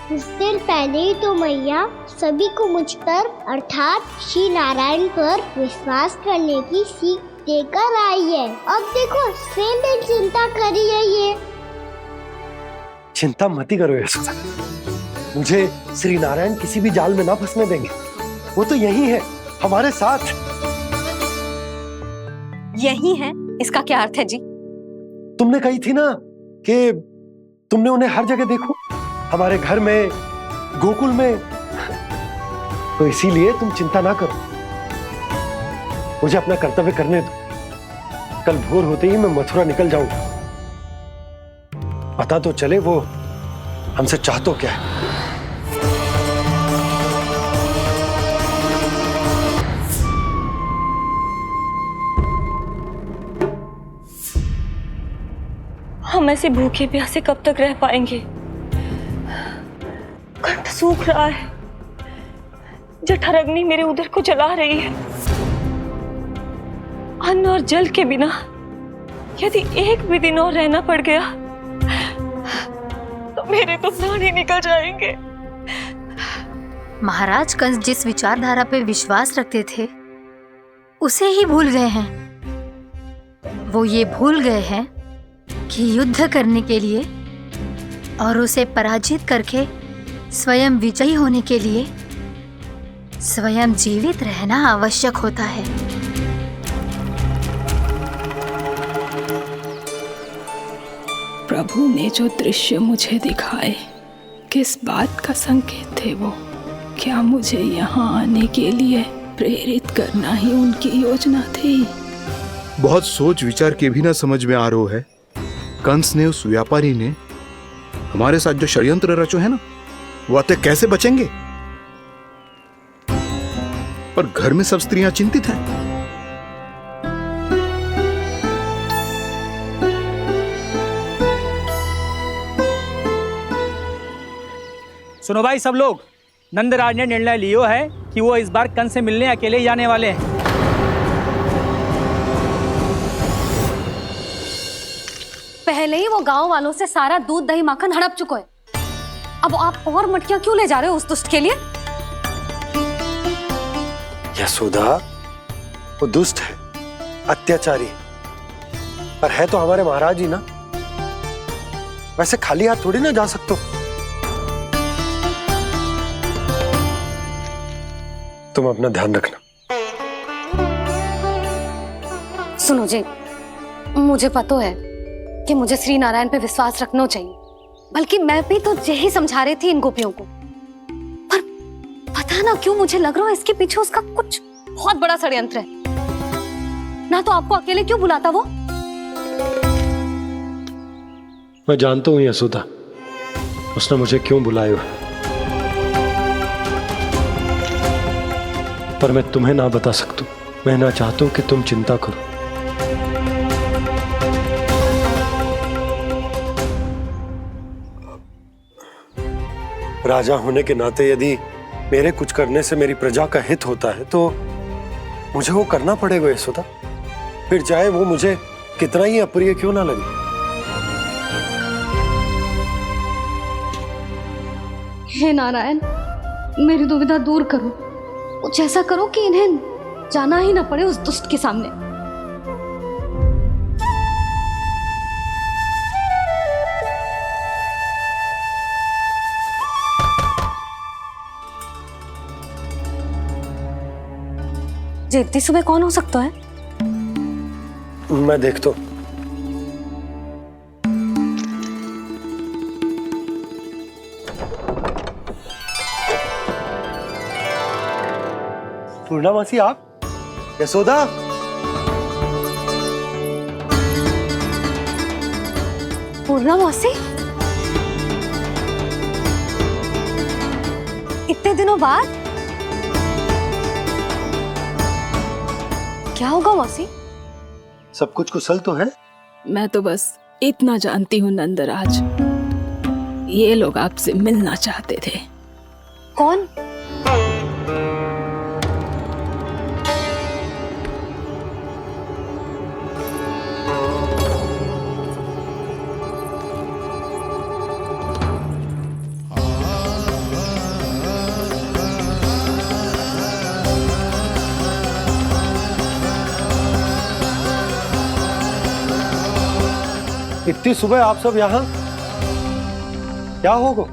कुछ देर पहले ही तो मैया सभी को मुझ पर अर्थात श्री नारायण पर विश्वास करने की सीख देकर आई है। अब देखो स्वयं भी चिंता करी है ये। चिंता मत करो यशोदा, मुझे श्री नारायण किसी भी जाल में ना फंसने देंगे। वो तो यही है हमारे साथ। यही है, इसका क्या अर्थ है जी? तुमने कही थी ना कि तुमने उन्हें हर जगह देखो, हमारे घर में, गोकुल में। तो इसीलिए तुम चिंता ना करो, मुझे अपना कर्तव्य करने दो। कल भोर होते ही मैं मथुरा निकल जाऊंगा। पता तो चले वो हमसे चाहतो क्या है। हम ऐसे भूखे प्यासे कब तक रह पाएंगे? कंठ सूख रहा है, जठराग्नि मेरे उदर को जला रही है। अन्न और जल के बिना यदि एक भी दिन और रहना पड़ गया तो मेरे तो प्राण ही निकल जाएंगे। महाराज कंस जिस विचारधारा पे विश्वास रखते थे उसे ही भूल गए हैं। वो ये भूल गए हैं कि युद्ध करने के लिए और उसे पराजित करके स्वयं विजयी होने के लिए स्वयं जीवित रहना आवश्यक होता है। प्रभु ने जो दृश्य मुझे दिखाए, किस बात का संकेत थे वो? क्या मुझे यहाँ आने के लिए प्रेरित करना ही उनकी योजना थी? बहुत सोच विचार के भी ना समझ में आ रहा है। कंस ने, उस व्यापारी ने हमारे साथ जो षड्यंत्र रचो है ना, वो आते कैसे बचेंगे? पर घर में सब स्त्रियां चिंतित हैं। सुनो भाई सब लोग, नंदराज ने निर्णय लियो है कि वो इस बार कंस से मिलने अकेले जाने वाले हैं। पहले ही वो गांव वालों से सारा दूध दही माखन हड़प चुका है। अब आप और मटकियां क्यों ले जा रहे हो उस दुष्ट के लिए? यशोदा, वो दुष्ट है, अत्याचारी, पर है तो हमारे महाराज ही ना। वैसे खाली हाथ थोड़ी ना जा सकते हो। तुम अपना ध्यान रखना। सुनो जी, मुझे पता है कि मुझे श्री नारायण पे विश्वास रखना चाहिए, बल्कि मैं भी तो यही समझा रही थी इन गोपियों को। पर पता ना क्यों मुझे लग रहा है इसके पीछे उसका कुछ बहुत बड़ा षड्यंत्र है। ना तो आपको अकेले क्यों बुलाता वो? मैं जानता हूँ यशोदा, उसने मुझे क्यों बुलाया है, पर मैं तुम्हें ना बता सकता। मैं ना चाहता हूं कि तुम चिंता करो। राजा होने के नाते यदि मेरे कुछ करने से मेरी प्रजा का हित होता है तो मुझे वो करना पड़ेगा यशोदा, फिर चाहे वो मुझे कितना ही अप्रिय क्यों ना लगे। हे नारायण, मेरी दुविधा दूर करो। कुछ ऐसा करो कि इन्हें जाना ही ना पड़े उस दुष्ट के सामने। जी इतनी सुबह कौन हो सकता है? मैं देखता हूं। पूर्णामासी आप? यशोदा? पूर्णामासी? इतने दिनों बाद? क्या होगा मौसी? सब कुछ कुशल तो है? मैं तो बस इतना जानती हूँ नंदराज, ये लोग आपसे मिलना चाहते थे। कौन? इतनी सुबह आप सब यहाँ? क्या होगा?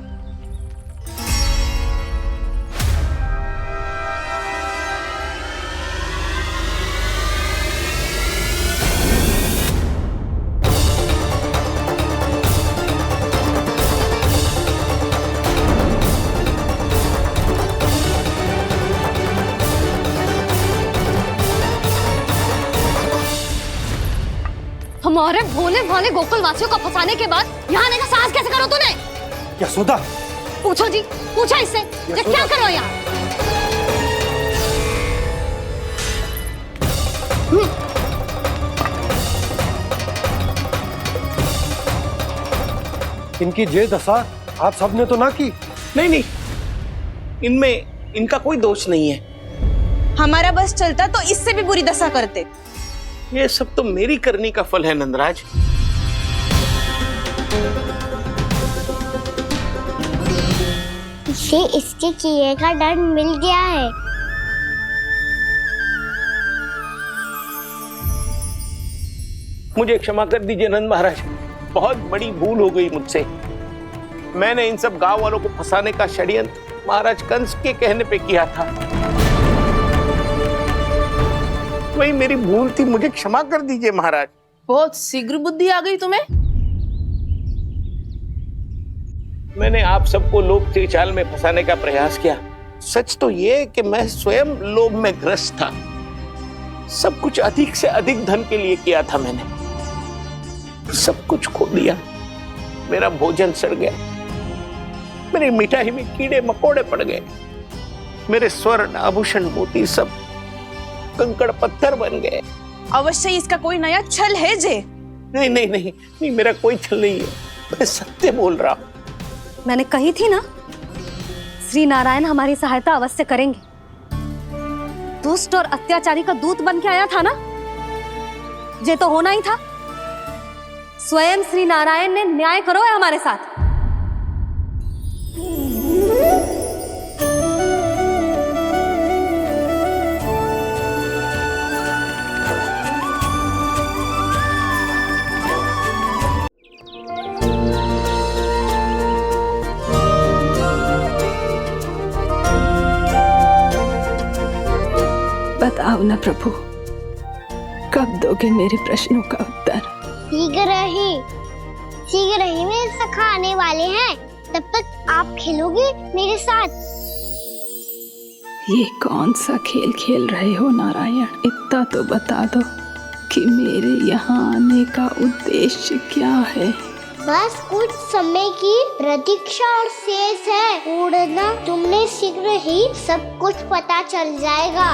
हमारे भोले भाले गोकुल वासियों को फंसाने के बाद यहाँ आने का साहस कैसे करो तूने? यशोदा! पूछो जी, पूछा इससे ये क्या करो यहाँ? इनकी ये दशा आप सबने तो ना की? नहीं नहीं, इनमें इनका कोई दोष नहीं है। हमारा बस चलता तो इससे भी बुरी दशा करते। ये सब तो मेरी करनी का फल है नंदराज। इसे इसके किए का दंड मिल गया है। मुझे क्षमा कर दीजिए नंद महाराज, बहुत बड़ी भूल हो गई मुझसे। मैंने इन सब गांव वालों को फंसाने का षड्यंत्र महाराज कंस के कहने पे किया था। वही मेरी भूल थी, मुझे क्षमा कर दीजिए महाराज। बहुत शीघ्र बुद्धि आ गई तुम्हें। मैंने आप सबको लोभ के चाल में फंसाने का प्रयास किया। सच तो ये कि मैं स्वयं लोभ में ग्रस्त था। सब कुछ अधिक से अधिक धन के लिए किया था मैंने। सब कुछ खो दिया। मेरा भोजन सड़ गया, मेरी मिठाई में कीड़े मकोड़े पड़ गए, मेरे स्वर्ण आभूषण मोती सब कंकड़ पत्थर बन गए। अवश्य इसका कोई नया छल है जे। नहीं नहीं नहीं नहीं, मेरा कोई छल नहीं है, मैं सत्य बोल रहा हूं। मैंने कही थी ना, श्री नारायण हमारी सहायता अवश्य करेंगे। दुष्ट और अत्याचारी का दूत बन के आया था ना, ये तो होना ही था। स्वयं श्री नारायण ने न्याय करो है हमारे साथ। बताओ ना प्रभु, कब दोगे मेरे प्रश्नों का उत्तर? शीघ्र ही मेरे सखा आने वाले हैं, तब तक आप खेलोगे मेरे साथ। ये कौन सा खेल खेल रहे हो नारायण? इतना तो बता दो कि मेरे यहाँ आने का उद्देश्य क्या है? बस कुछ समय की प्रतीक्षा और शेष है उड़ना। तुमने शीघ्र ही सब कुछ पता चल जाएगा।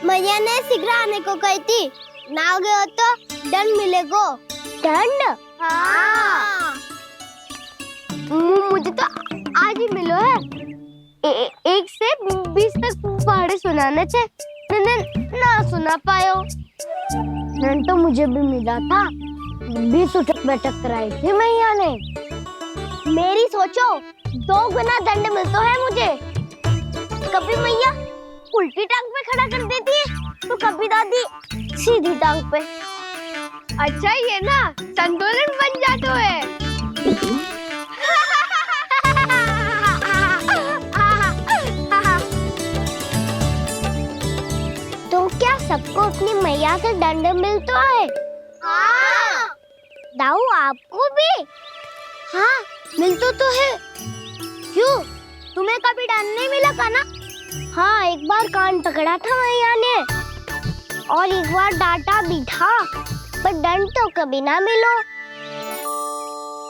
मैया ने शीघ्र आने को कही थी, ना गए तो दंड मिलेगा। दंड? हाँ। मुझे तो आज ही मिलो है। 1 से 20 तक पहाड़े सुनाने थे, ना सुना पायो। दंड तो मुझे भी मिला था, 20 उठक बैठक कराई थी मैया ने। मेरी सोचो 2 गुना दंड मिलता है मुझे। कभी मैया उल्टी टांग पे खड़ा कर देती है तो कभी दादी सीधी टांग पे। अच्छा ये ना संतुलन बन जाता है। तो क्या सबको अपनी मैया से दंड मिलता है? हाँ। दाऊ आपको भी? हाँ मिलता तो है। क्यों, तुम्हें कभी दंड नहीं मिला का ना? हाँ, एक बार कान पकड़ा था मैया ने और एक बार डांटा भी था, पर दंड तो कभी ना मिलो।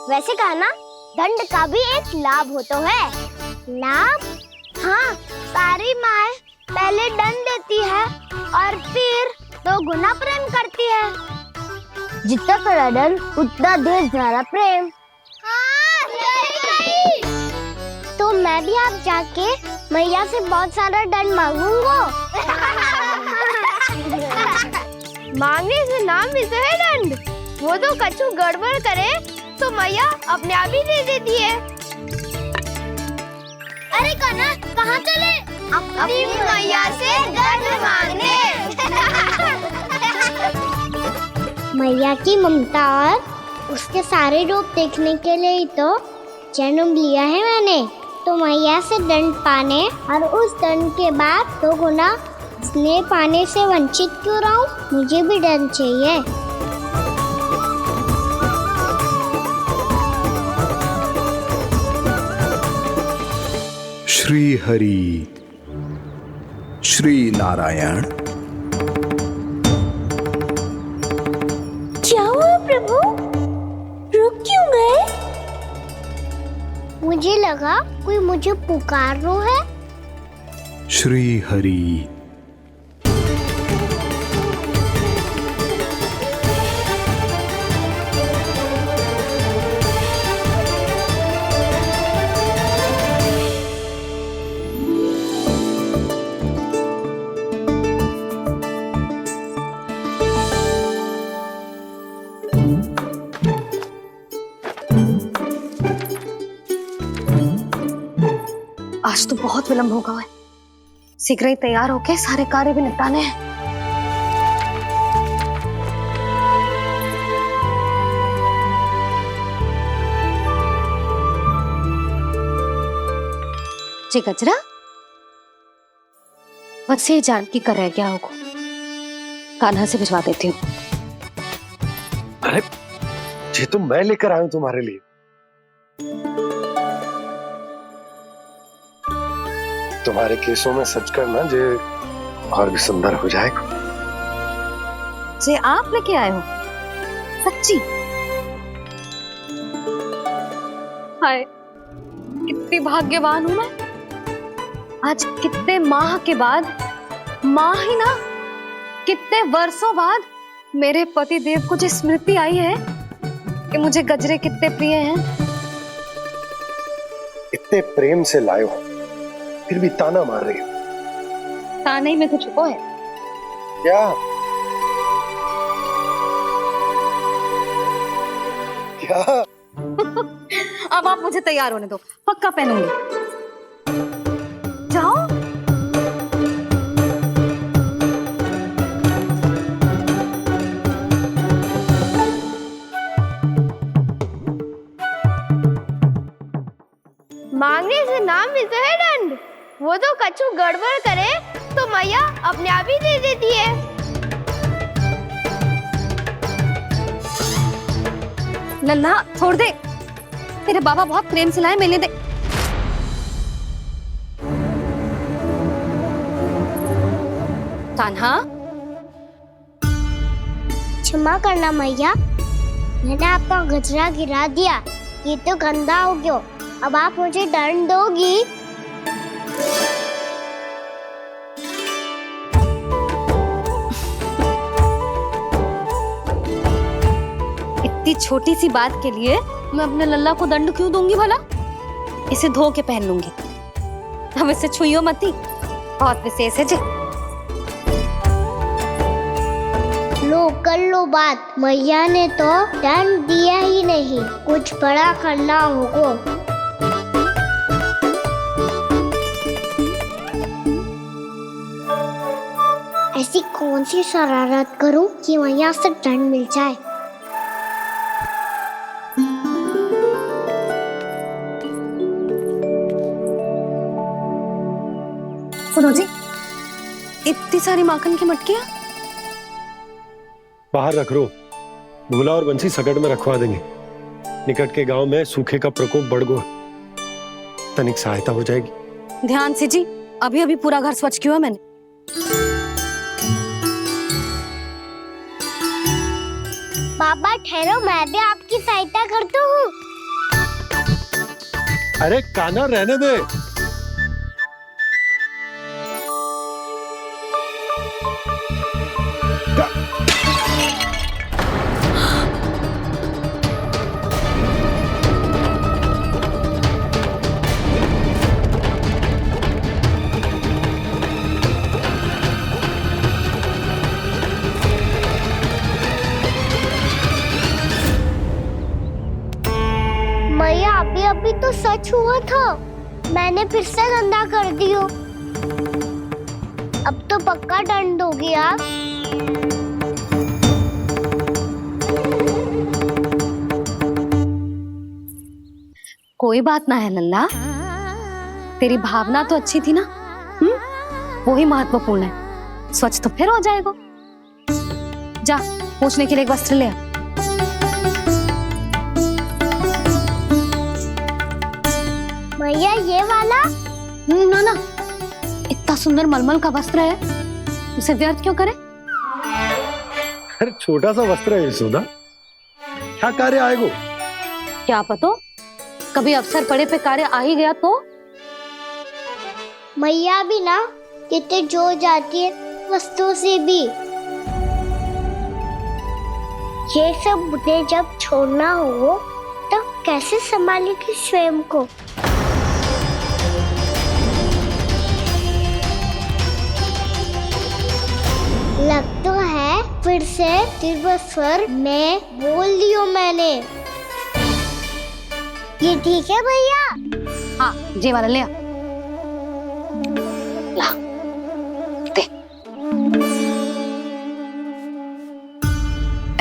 वैसे कहा ना, दंड का भी एक लाभ होता है। लाभ? हाँ, सारी माँ पहले दंड देती है और फिर 2 गुना प्रेम करती है। जितना बड़ा दंड उतना ढेर सारा प्रेम। हाँ, सही कही। तो मैं भी आप जाके मैया से बहुत सारा दंड मांगूंगा। मांगने से ना मिलता है दंड, वो तो कछु गड़बड़ करे तो मैया अपने आप ही दे देती है। अरे कन्हा, कहाँ चले? अपनी मैया से दंड मांगने। मैया की ममता और उसके सारे रूप देखने के लिए ही तो जन्म लिया है मैंने। तो मैया से दंड पाने और उस दंड के बाद 2 गुना स्नेह पाने से वंचित क्यों रहूं? मुझे भी दंड चाहिए। श्री हरि, श्री नारायण। क्या हुआ प्रभु? रुक क्यों गए? मुझे लगा कोई मुझे पुकार रहा है। श्री हरि। आज तो बहुत विलंब होगा है। शीघ्र ही तैयार होके सारे कार्य भी निपटाने हैं। जी गजरा, बस ये जान की कर रह गया होगा, कान्हा से भिजवा देती हूँ। अरे ये तो मैं लेकर आया हूं तुम्हारे लिए। तुम्हारे केसों में सच करना जे और भी सुंदर हो जाएगा। जे आप लेके आए हो? सच्ची? हाय, कितनी भाग्यवान हूं मैं। आज कितने माह के बाद, माह ही ना, कितने वर्षों बाद मेरे पति देव को जो स्मृति आई है कि मुझे गजरे कितने प्रिय हैं। इतने प्रेम से लाए हो, फिर भी ताना मार रही हो। ताने में कुछ छुपो है क्या? क्या? अब आप मुझे तैयार होने दो, पक्का पहनूंगी। जाओ। मांगने से ना मिलता है दंड। वो तो कछु गड़बड़ करे तो मैया अपने आप ही दे देती है। लल्ला छोड़ दे, तेरे बाबा बहुत प्रेम से लाए, मिलने दे। कान्हा, क्षमा करना मैया, मैंने आपका गजरा गिरा दिया, ये तो गंदा हो गया। अब आप मुझे दंड दोगी? इतनी छोटी सी बात के लिए मैं अपने लल्ला को दंड क्यों दूंगी भला? इसे धो के पहन लूंगी। हम इसे छुइयो मती, बहुत विशेष है जी। लो कर लो बात, मैया ने तो दंड दिया ही नहीं, कुछ बड़ा करना होगा। ऐसी कौन सी शरारत करूं कि मैया से दंड मिल जाए? सुनो जी, इतनी सारी माखन की मटकियां बाहर रख रो, भूला और बंसी सकट में रखवा देंगे। निकट के गांव में सूखे का प्रकोप बढ़ गया, तनिक सहायता हो जाएगी। ध्यान से जी, अभी अभी पूरा घर स्वच्छ किया मैंने। पापा ठहरो, मैं भी आपकी सहायता करता हूँ। अरे कान्हा रहने दे। मैया अभी तो सच हुआ था, मैंने फिर से गंदा कर दियो। अब तो पक्का दंड दोगी आप। कोई बात ना है लल्ला, तेरी भावना तो अच्छी थी ना, वही महत्वपूर्ण है। स्वच्छ तो फिर हो जाएगा। जा, पोंछने के लिए एक वस्त्र ले आ। भैया ये वाला? ना ना, इतना सुंदर मलमल का वस्त्र है, उसे व्यर्थ क्यों करे? अरे छोटा सा वस्त्र है यशोदा, क्या कार्य आएगा? क्या पता, कभी अवसर पड़े पे कार्य आ ही गया तो। मैया भी ना कितने जो जाती है वस्तुओं से भी। ये सब मुझे जब छोड़ना हो तो कैसे संभालेगी स्वयं को? लगता है फिर से तीव्र स्वर में बोल दियो मैंने। ये ठीक है भैया? हाँ, जे वाला ले आ। ला, दे।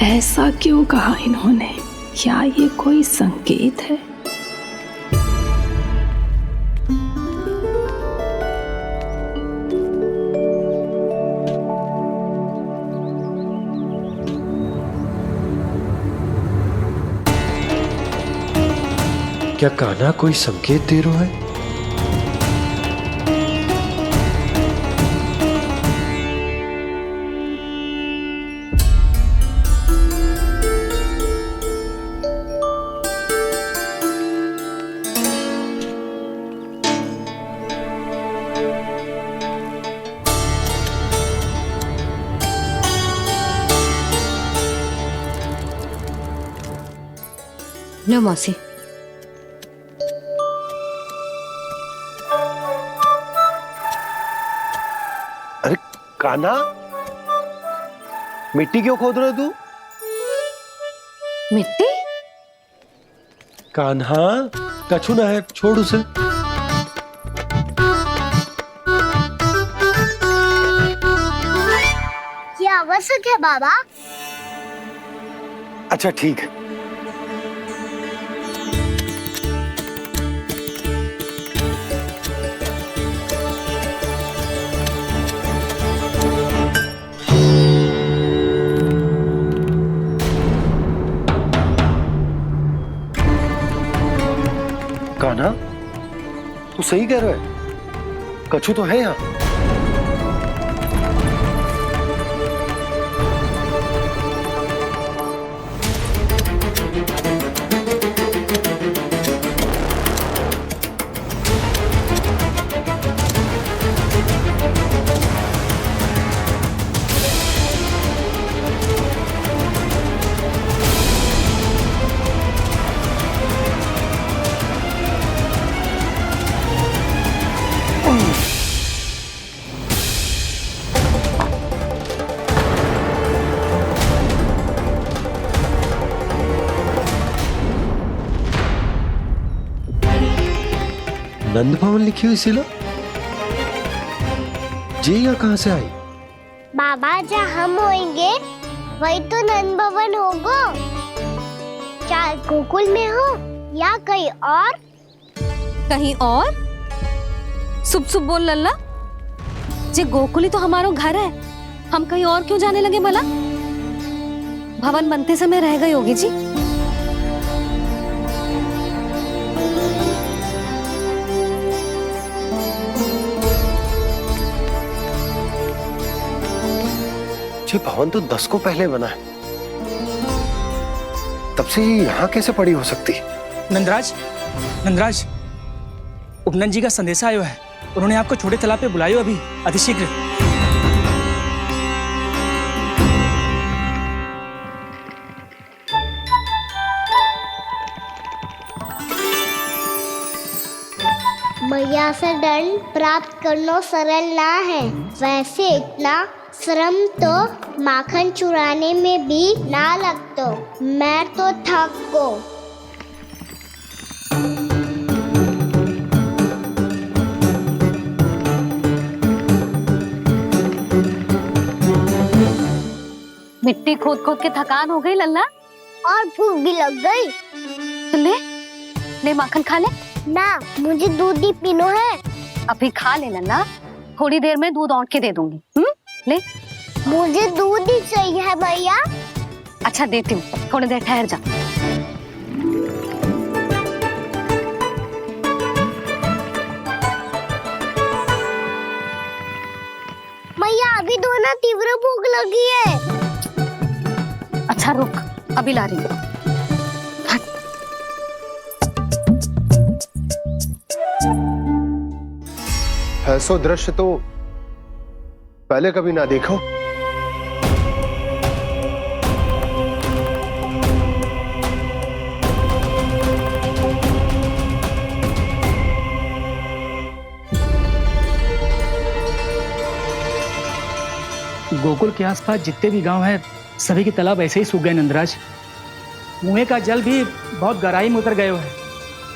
ऐसा क्यों कहा इन्होंने? क्या ये कोई संकेत है? क्या कान्हा कोई संकेत दे रहा है? लो मौसी। अरे कान्हा, मिट्टी क्यों खोद रहे तू? मिट्टी? कान्हा, कछु ना है, छोड़ उसे। ये आवश्यक है बाबा। अच्छा ठीक है। कान्हा, तू सही कह रहा है, कछु तो है यहाँ। नंद भवन लिखी हुई सिला, जी यहाँ कहाँ से आई? बाबा जहाँ हम होंगे वही तो नंद भवन होगा। चाहे गोकुल में हो या कहीं और। कहीं और? सुब सुब बोल लल्ला, जे गोकुली तो हमारो घर है, हम कहीं और क्यों जाने लगे भला? भवन बनते समय रह गए योगी जी। ये भवन तो 10 को पहले बना है, तब से ये यहाँ कैसे पड़ी हो सकती? नंदराज, नंदराज, उपनंद जी का संदेशा आयो है, उन्होंने आपको छोटे तालाब पे बुलायो अभी अतिशीघ्र। मैया से दंड प्राप्त करना सरल ना है, वैसे इतना श्रम तो माखन चुराने में भी ना लगतो। मैं तो थक गो। मिट्टी खोद खोद के थकान हो गई लल्ला, और भूख भी लग गई। तो ले ले माखन खा ले। ना, मुझे दूध ही पीनो है। अभी खा ले लल्ला, थोड़ी देर में दूध औंट के दे दूंगी। ले। मुझे दूध ही चाहिए है भैया। अच्छा देती हूँ, थोड़ी देर ठहर जा। भैया अभी तो ना तीव्र भूख लगी है। अच्छा रुक, अभी ला रही हूँ। ऐसा दृश्य तो पहले कभी ना देखो। गोकुल के आसपास जितने भी गांव हैं, सभी के तालाब ऐसे ही सूख गए नंदराज। कुएं का जल भी बहुत गहराई में उतर गए हैं,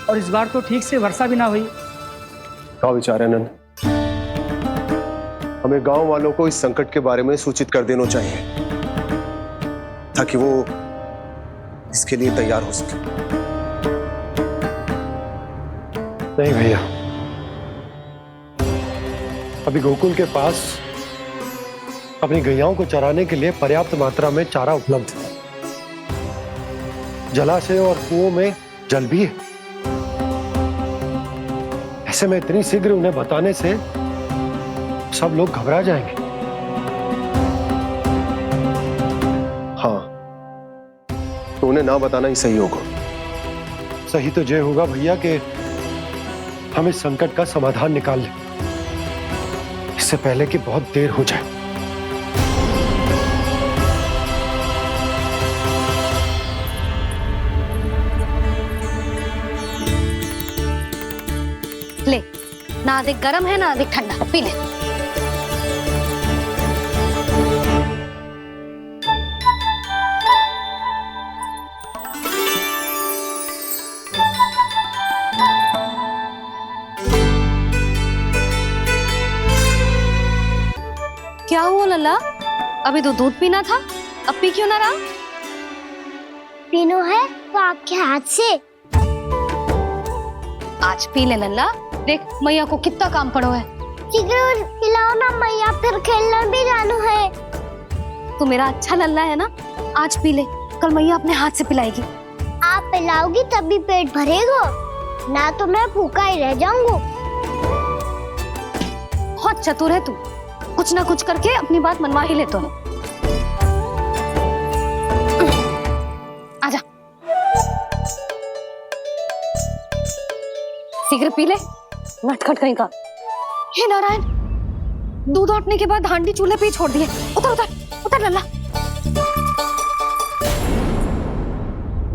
और इस बार तो ठीक से वर्षा भी ना हुई। क्या विचार है नंद? हमें गांव वालों को इस संकट के बारे में सूचित कर देना चाहिए, ताकि वो इसके लिए तैयार हो सके। नहीं भैया, अभी गोकुल के पास अपनी गैयाओं को चराने के लिए पर्याप्त मात्रा में चारा उपलब्ध है। जलाशय और कुओं में जल भी है। ऐसे में इतनी शीघ्र उन्हें बताने से सब लोग घबरा जाएंगे। हाँ, तो उन्हें ना बताना ही सही होगा। सही तो ये होगा भैया कि हम इस संकट का समाधान निकाल लें, इससे पहले कि बहुत देर हो जाए। ले, ना अधिक गर्म है ना अधिक ठंडा, पी ले। क्या हुआ लल्ला? अभी तो दूध पीना था, अब पी क्यों ना रहा? पीनो है तो आपके हाथ से। आज पी ले लल्ला, देख मैया को कितना काम पड़ो है। शीघ्र पिलाओ ना मैया, फिर खेलना भी जानो है। तू मेरा अच्छा लल्ला है ना, आज पी ले, कल मैया अपने हाथ से पिलाएगी। आप पिलाओगी तभी पेट भरेगा। ना तो मैं भूखा ही रह जाऊंगा। बहुत चतुर है तू, कुछ ना कुछ करके अपनी बात मनवा ही लेता है। आजा, सिगरेट पी ले, नटखट कहीं का। हे नारायण, दूध औटने के बाद हांडी चूल्हे पे ही छोड़ दिए। उतर उतर उतर लल्ला।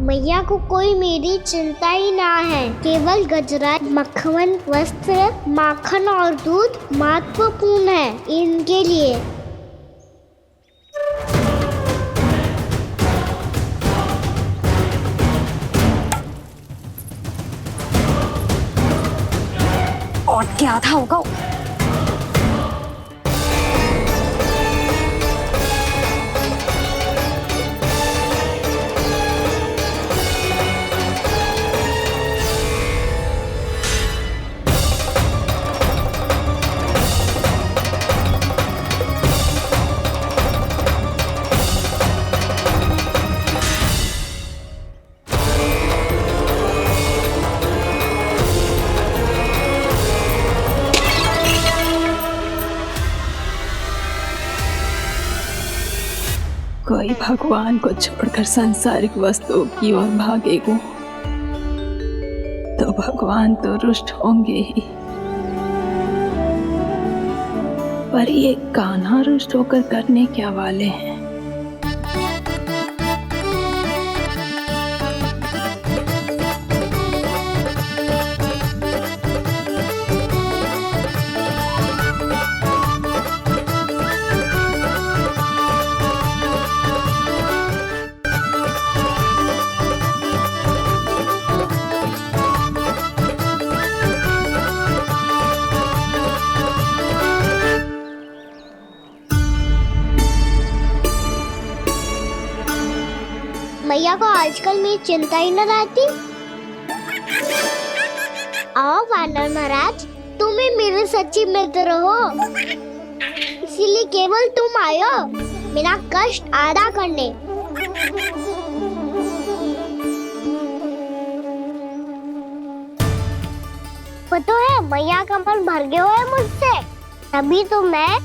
मैया को कोई मेरी चिंता ही ना है। केवल गजरा, मक्खन, वस्त्र, माखन और दूध महत्वपूर्ण है इनके लिए। और क्या आधा होगा। कोई भगवान को छोड़कर सांसारिक वस्तुओं की ओर भागेगा तो भगवान तो रुष्ट होंगे ही, पर ये कान्हा रुष्ट होकर करने क्या वाले हैं। मैया को आजकल मेरी चिंता ही न रहती। आओ वानर महाराज, तुम ही मेरे सच्ची मित्र हो, इसीलिए केवल तुम आयो मेरा कष्ट आधा करने। पता है मैया का मन भर गया है मुझसे, तभी तो मैं,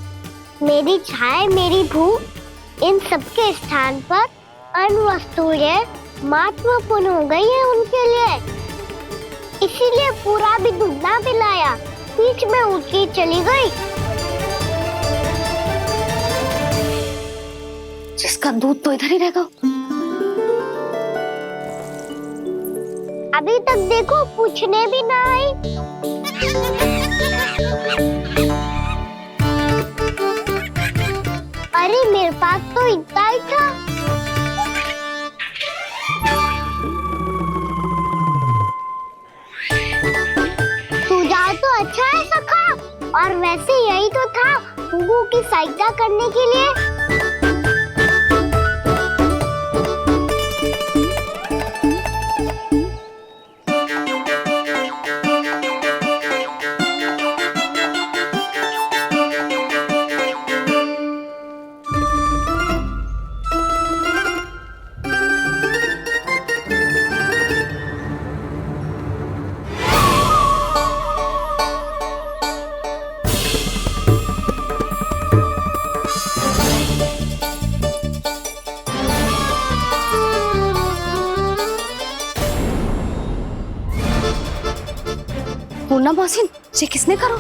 मेरी छाया, मेरी भूख, इन सबके स्थान पर अन्य वस्तुएं महत्वपूर्ण हो गई है उनके लिए। इसीलिए पूरा भी दूध ना पिलाया, बीच में उठ के चली गई। जिसका दूध तो इधर ही रहेगा। अभी तक देखो पूछने भी ना आई। अरे मेरे पास तो इतना ही था। सुझाव तो अच्छा है सखा, और वैसे यही तो था हुगू की सहायता करने के लिए। पूर्णा मौसी, ये किसने करो?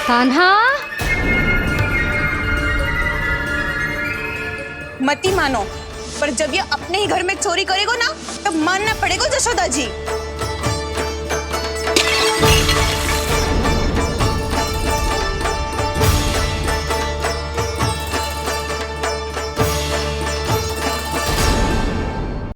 कान्हा, मत ही मानो, पर जब ये अपने ही घर में चोरी करेगा ना, तब मानना पड़ेगा जशोदा जी।